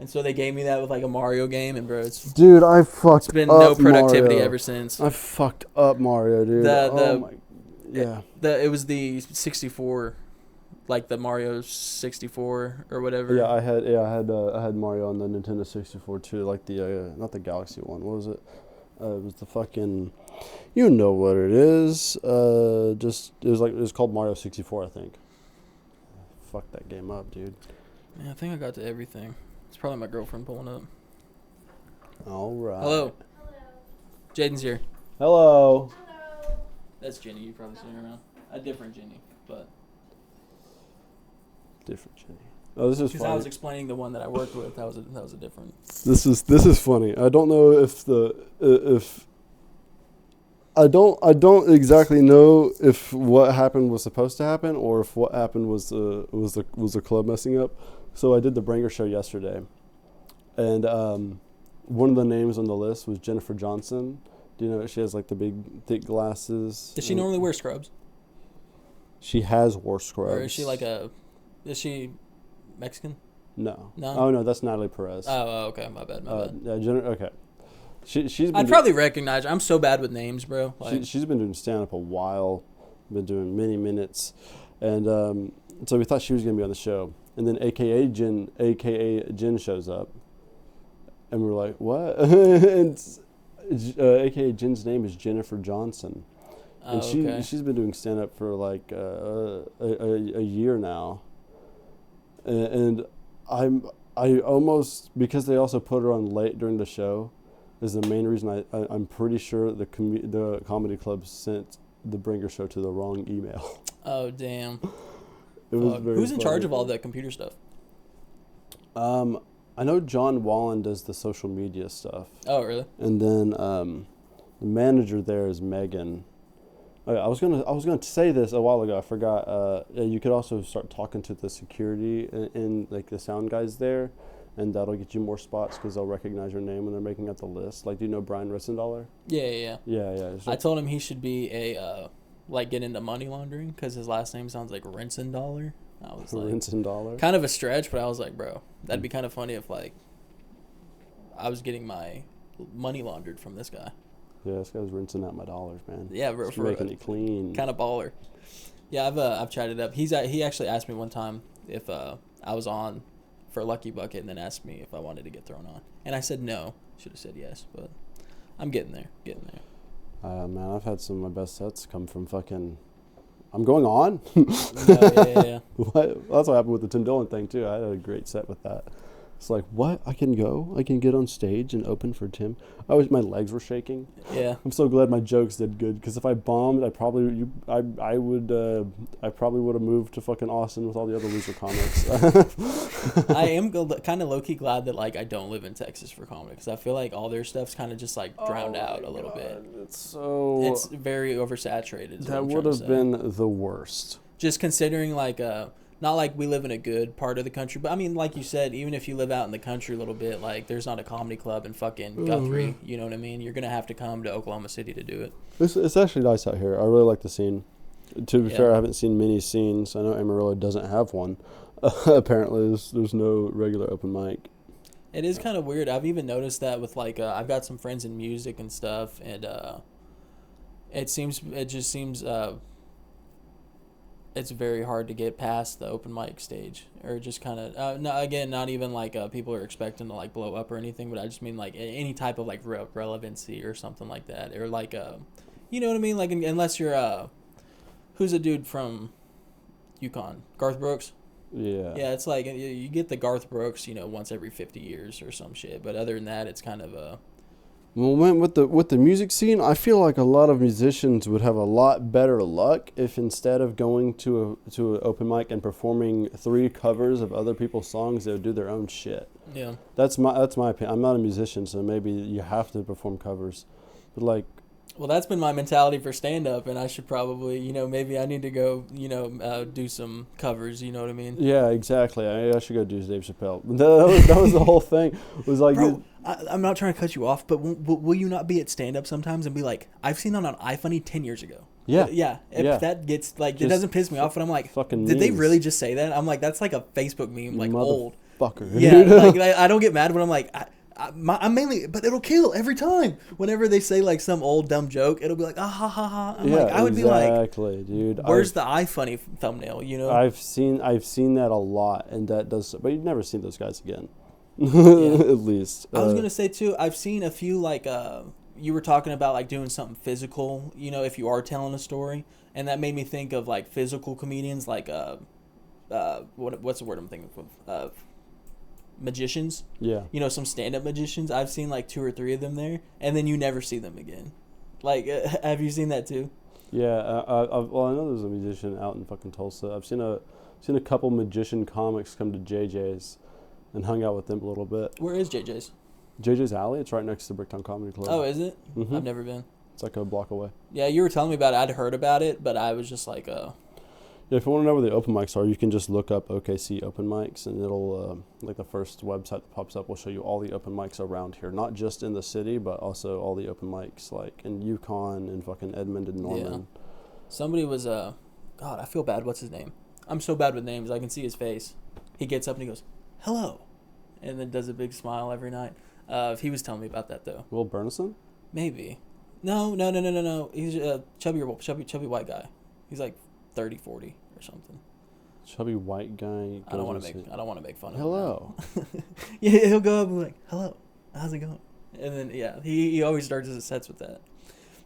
And so they gave me that with a Mario game, and bro, it's been no productivity Mario. Ever since. I fucked up Mario, dude. It was the 64, the Mario 64 or whatever. Yeah, I had Mario on the Nintendo 64 too, not the Galaxy one. What was it? It was the fucking, you know what it is. It was called Mario 64, I think. Fuck that game up, dude. Yeah, I think I got to everything. It's probably my girlfriend pulling up. All right. Hello. Jadden's here. Hello. That's Jenny. You've probably seen her around. A different Jenny, but. Different Jenny. Oh, this is funny. Because I was explaining the one that I worked with. That was a different. This is funny. I don't know if I don't exactly know if what happened was supposed to happen or if what happened was the club messing up. So I did the Bringer show yesterday, and one of the names on the list was Jennifer Johnson. Do you know she has the big thick glasses? Does she normally wear scrubs? She has wore scrubs. Or is she is she Mexican? No. No. Oh no, that's Natalie Perez. Oh, okay, my bad. Yeah, okay. She's been I'd probably recognize her. I'm so bad with names, bro. She's been doing stand up a while. Been doing many minutes, and so we thought she was gonna be on the show, and then AKA Jen shows up, and we're like, what? And AKA Jen's name is Jennifer Johnson, and she's been doing stand up for a year now, and I almost, because they also put her on late during the show, is the main reason I'm pretty sure the comedy club sent the Bringer show to the wrong email. Oh damn! It was very Who's in funny. charge of all that computer stuff? I know John Wallen does the social media stuff. Oh really? And then the manager there is Megan. Okay, I was gonna say this a while ago. I forgot. You could also start talking to the security and the sound guys there, and that'll get you more spots because they'll recognize your name when they're making out the list. Do you know Brian Rissendaler? Yeah. Yeah. I told him he should be get into money laundering because his last name sounds like Rensendaler. I was like, Rensendaler. Kind of a stretch, but I was like, bro, that'd be kind of funny if I was getting my money laundered from this guy. Yeah, this guy's rinsing out my dollars, man. Yeah, bro, just making it clean. Kind of baller. Yeah, I've chatted up. He actually asked me one time if I was on for Lucky Bucket, and then asked me if I wanted to get thrown on, and I said no. Should have said yes, but I'm getting there. Man, I've had some of my best sets come from fucking. I'm going on. Yeah. What? That's what happened with the Tim Dillon thing too. I had a great set with that. It's like, what? I can go? I can get on stage and open for Tim? My legs were shaking. Yeah. I'm so glad my jokes did good, because if I bombed, I probably would have moved to fucking Austin with all the other loser comics. I am kind of low-key glad that, like, I don't live in Texas for comedy, because I feel like all their stuff's kind of just, like, drowned out a little bit. It's very oversaturated. That would have been the worst. Just considering, like, not like we live in a good part of the country, but I mean, like you said, even if you live out in the country a little bit, like, there's not a comedy club in fucking Guthrie, you know what I mean? You're going to have to come to Oklahoma City to do it. It's actually nice out here. I really like the scene. To be fair, I haven't seen many scenes. I know Amarillo doesn't have one. Apparently, there's no regular open mic. It is kind of weird. I've even noticed that with, like, I've got some friends in music and stuff, and it just seems it's very hard to get past the open mic stage, or just kind of not even like people are expecting to, like, blow up or anything, but I just mean, like, any type of, like, relevancy or something like that, or like you know what I mean, like, unless you're who's a dude from Yukon, Garth Brooks. Yeah, it's like you get the Garth Brooks, you know, once every 50 years or some shit, but other than that, it's kind of Well, man, with the music scene, I feel like a lot of musicians would have a lot better luck if, instead of going to an open mic and performing 3 covers of other people's songs, they would do their own shit. Yeah. That's my opinion. I'm not a musician, so maybe you have to perform covers. But, like, well, that's been my mentality for stand-up, and I should probably, you know, maybe I need to go, you know, do some covers, you know what I mean? Yeah, exactly. I should go do Dave Chappelle. That was the whole thing. It was like, bro, I'm not trying to cut you off, but will you not be at stand-up sometimes and be like, I've seen that on iFunny 10 years ago? Yeah. Yeah. If that gets, like, it doesn't piss me off, but I'm like, did they really just say that? I'm like, that's like a Facebook meme, like, old. Fucker. Yeah, like, I don't get mad when I'm like, I'm mainly, but it'll kill every time. Whenever they say, like, some old dumb joke, it'll be like, ah ha ha ha. I'm like, I would be like, exactly, dude. Where's the iFunny thumbnail? You know, I've seen that a lot, and that does. But you've never seen those guys again, Yeah. at least. I was gonna say too. I've seen a few, like, you were talking about, like, doing something physical. You know, if you are telling a story, and that made me think of, like, physical comedians, like what's the word I'm thinking of? Magicians. Yeah. You know, some stand-up magicians. I've seen, like, 2 or 3 of them there, and then you never see them again. Like, have you seen that too? Yeah. I know there's a musician out in fucking Tulsa. I've seen a couple magician comics come to JJ's and hung out with them a little bit. Where is JJ's? JJ's Alley. It's right next to Bricktown Comedy Club. Oh, is it? Mm-hmm. I've never been. It's like a block away. Yeah, you were telling me about it. I'd heard about it, but I was just like, Yeah, if you want to know where the open mics are, you can just look up OKC open mics, and it'll, like, the first website that pops up will show you all the open mics around here. Not just in the city, but also all the open mics, like, in Yukon and fucking Edmond and Norman. Yeah. Somebody was, God, I feel bad. What's his name? I'm so bad with names. I can see his face. He gets up and he goes, hello, and then does a big smile every night. He was telling me about that, though. Will Burnison? Maybe. No. He's a chubby white guy. He's like 30, 40 or something. Chubby white guy. I don't want to make fun of him. Hello. Yeah, he'll go up and be like, hello, how's it going? And then, yeah, he always starts his sets with that.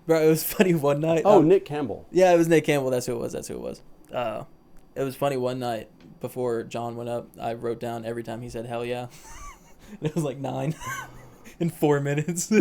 Bro, it was funny one night. Oh, Nick Campbell. Yeah, it was Nick Campbell. That's who it was. It was funny one night before John went up. I wrote down every time he said hell yeah. It was like 9 in 4 minutes. I'm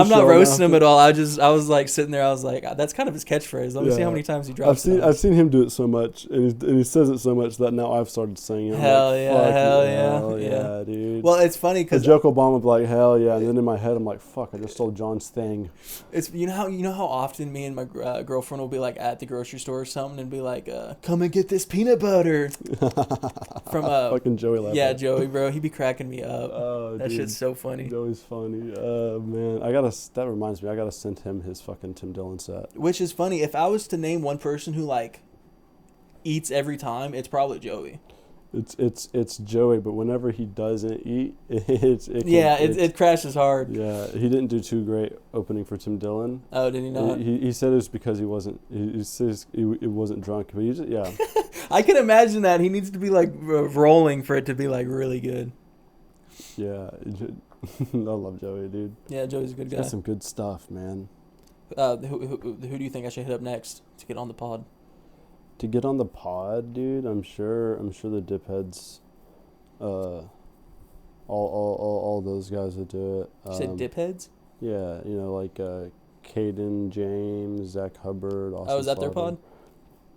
not roasting him at all. I was like sitting there. I was like, that's kind of his catchphrase. Let me see how many times he drops it. I've seen him do it so much, and he says it so much that now I've started saying it. Hell yeah, hell yeah, dude. Well, it's funny because Joke Obama would be like, hell yeah, and then in my head I'm like, fuck, I just stole John's thing. it's you know how often me and my girlfriend will be like at the grocery store or something and be like, come and get this peanut butter from fucking Joey Leffer. Yeah, Joey, bro, he be cracking me up. Oh, that dude. shit's so funny. Joey's funny. Man, that reminds me, I gotta send him his fucking Tim Dillon set. Which is funny. If I was to name one person who, like, eats every time, it's probably Joey. It's Joey, but whenever he doesn't eat, it crashes hard. Yeah, he didn't do too great opening for Tim Dillon. Oh, did he not? He said it was because he wasn't. He says he wasn't drunk, but he just, yeah. I can imagine that he needs to be like rolling for it to be like really good. Yeah, I love Joey, dude. Yeah, Joey's a good guy. He's got some good stuff, man. Who do you think I should hit up next to get on the pod? To get on the pod, dude, I'm sure the dipheads, all those guys would do it. You said dipheads? Yeah, like Caden, James, Zach Hubbard. Austin Is that their Slaughter. pod?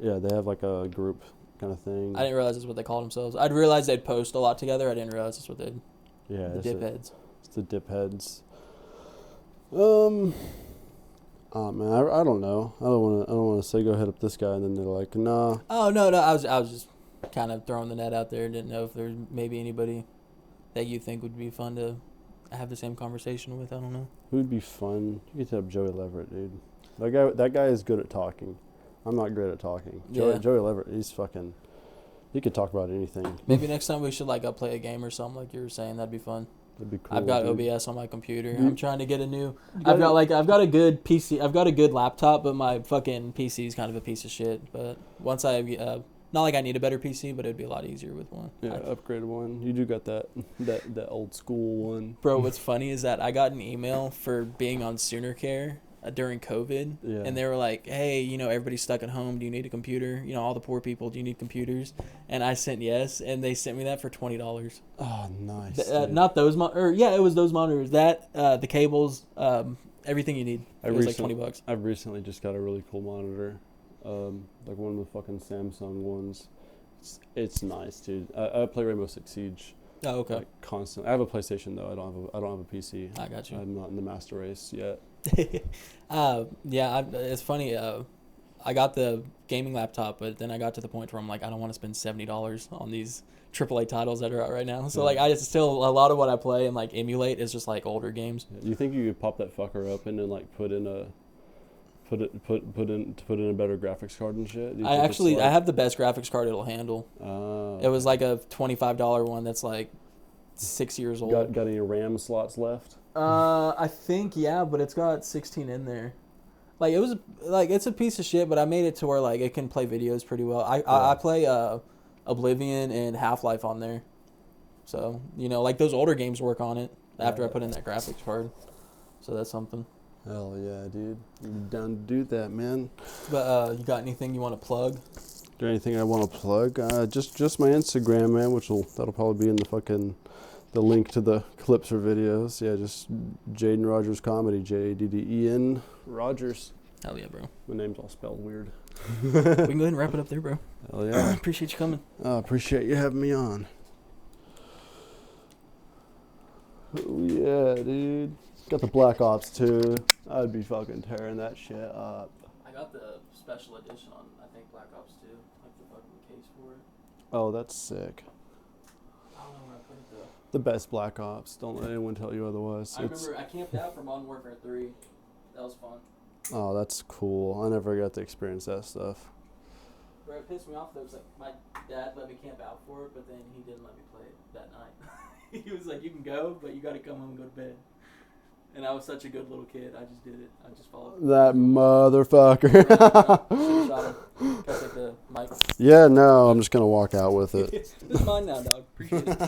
Yeah, they have like a group kind of thing. I didn't realize that's what they called themselves. I'd realized they'd post a lot together. I didn't realize that's what they'd. Yeah, The dipheads. It's the dipheads. Oh man, I don't know. I don't want to say go hit up this guy and then they're like, nah. Oh no, I was just kind of throwing the net out there. Didn't know if there's maybe anybody that you think would be fun to have the same conversation with. I don't know. Who'd be fun? You could hit up Joey Leverett, dude. That guy is good at talking. I'm not great at talking. Yeah. Joey Leverett, he could talk about anything. Maybe next time we should play a game or something like you were saying. That'd be fun. That'd be cool. I've got dude. OBS on my computer. You- I'm trying to get a new. I've got a good PC. I've got a good laptop, but my fucking PC is kind of a piece of shit. But once I not like I need a better PC, but it'd be a lot easier with one. Yeah, upgraded one. You do got that old school one. Bro, what's funny is that I got an email for being on Sooner Care during COVID, Yeah. and they were like, hey, everybody's stuck at home. Do you need a computer? All the poor people, do you need computers? And I sent yes, and they sent me that for $20. Oh, nice. Dude. Not those it was those monitors. That, the cables, everything you need. It was like $20. I've recently just got a really cool monitor, like one of the fucking Samsung ones. It's nice, dude. I play Rainbow Six Siege. Oh, okay. Like constantly. I have a PlayStation though. I don't have a PC. I got you. I'm not in the master race yet. It's funny. I got the gaming laptop, but then I got to the point where I'm like, I don't want to spend $70 on these AAA titles that are out right now. So Yeah. I just still a lot of what I play and emulate is just older games. You think you could pop that fucker open and put in a better graphics card and shit? I have the best graphics card it'll handle. It was like a $25 one that's 6 years old. Got any RAM slots left? I think yeah, but it's got 16 in there. It's a piece of shit, but I made it to where it can play videos pretty well. I play Oblivion and Half-Life on there, so those older games work on it after I put in that graphics card. So that's something. Hell yeah, dude! I'm down to do that, man. But you got anything you want to plug? Is there anything I want to plug? Just my Instagram, man. That'll probably be in the link to the clips or videos. Yeah, just Jadden Rogers Comedy, Jadden Rogers. Hell yeah, bro. My name's all spelled weird. We can go ahead and wrap it up there, bro. Hell yeah. Appreciate you coming. Appreciate you having me on. Oh yeah, dude. Got the Black Ops 2. I'd be fucking tearing that shit up. I got the special edition on, I think, Black Ops 2. The fucking case for it. Oh, that's sick. I don't know where I put it, though. The best Black Ops. Don't let anyone tell you otherwise. I remember I camped out for Modern Warfare 3. That was fun. Oh, that's cool. I never got to experience that stuff. Bro, it pissed me off, though. It was my dad let me camp out for it, but then he didn't let me play it that night. He was like, you can go, but you got to come home and go to bed. And I was such a good little kid. I just did it. I just followed. That motherfucker. Should've shot him. Can I take the mic? Yeah, no, I'm just going to walk out with it. This is mine now, dog. Appreciate it.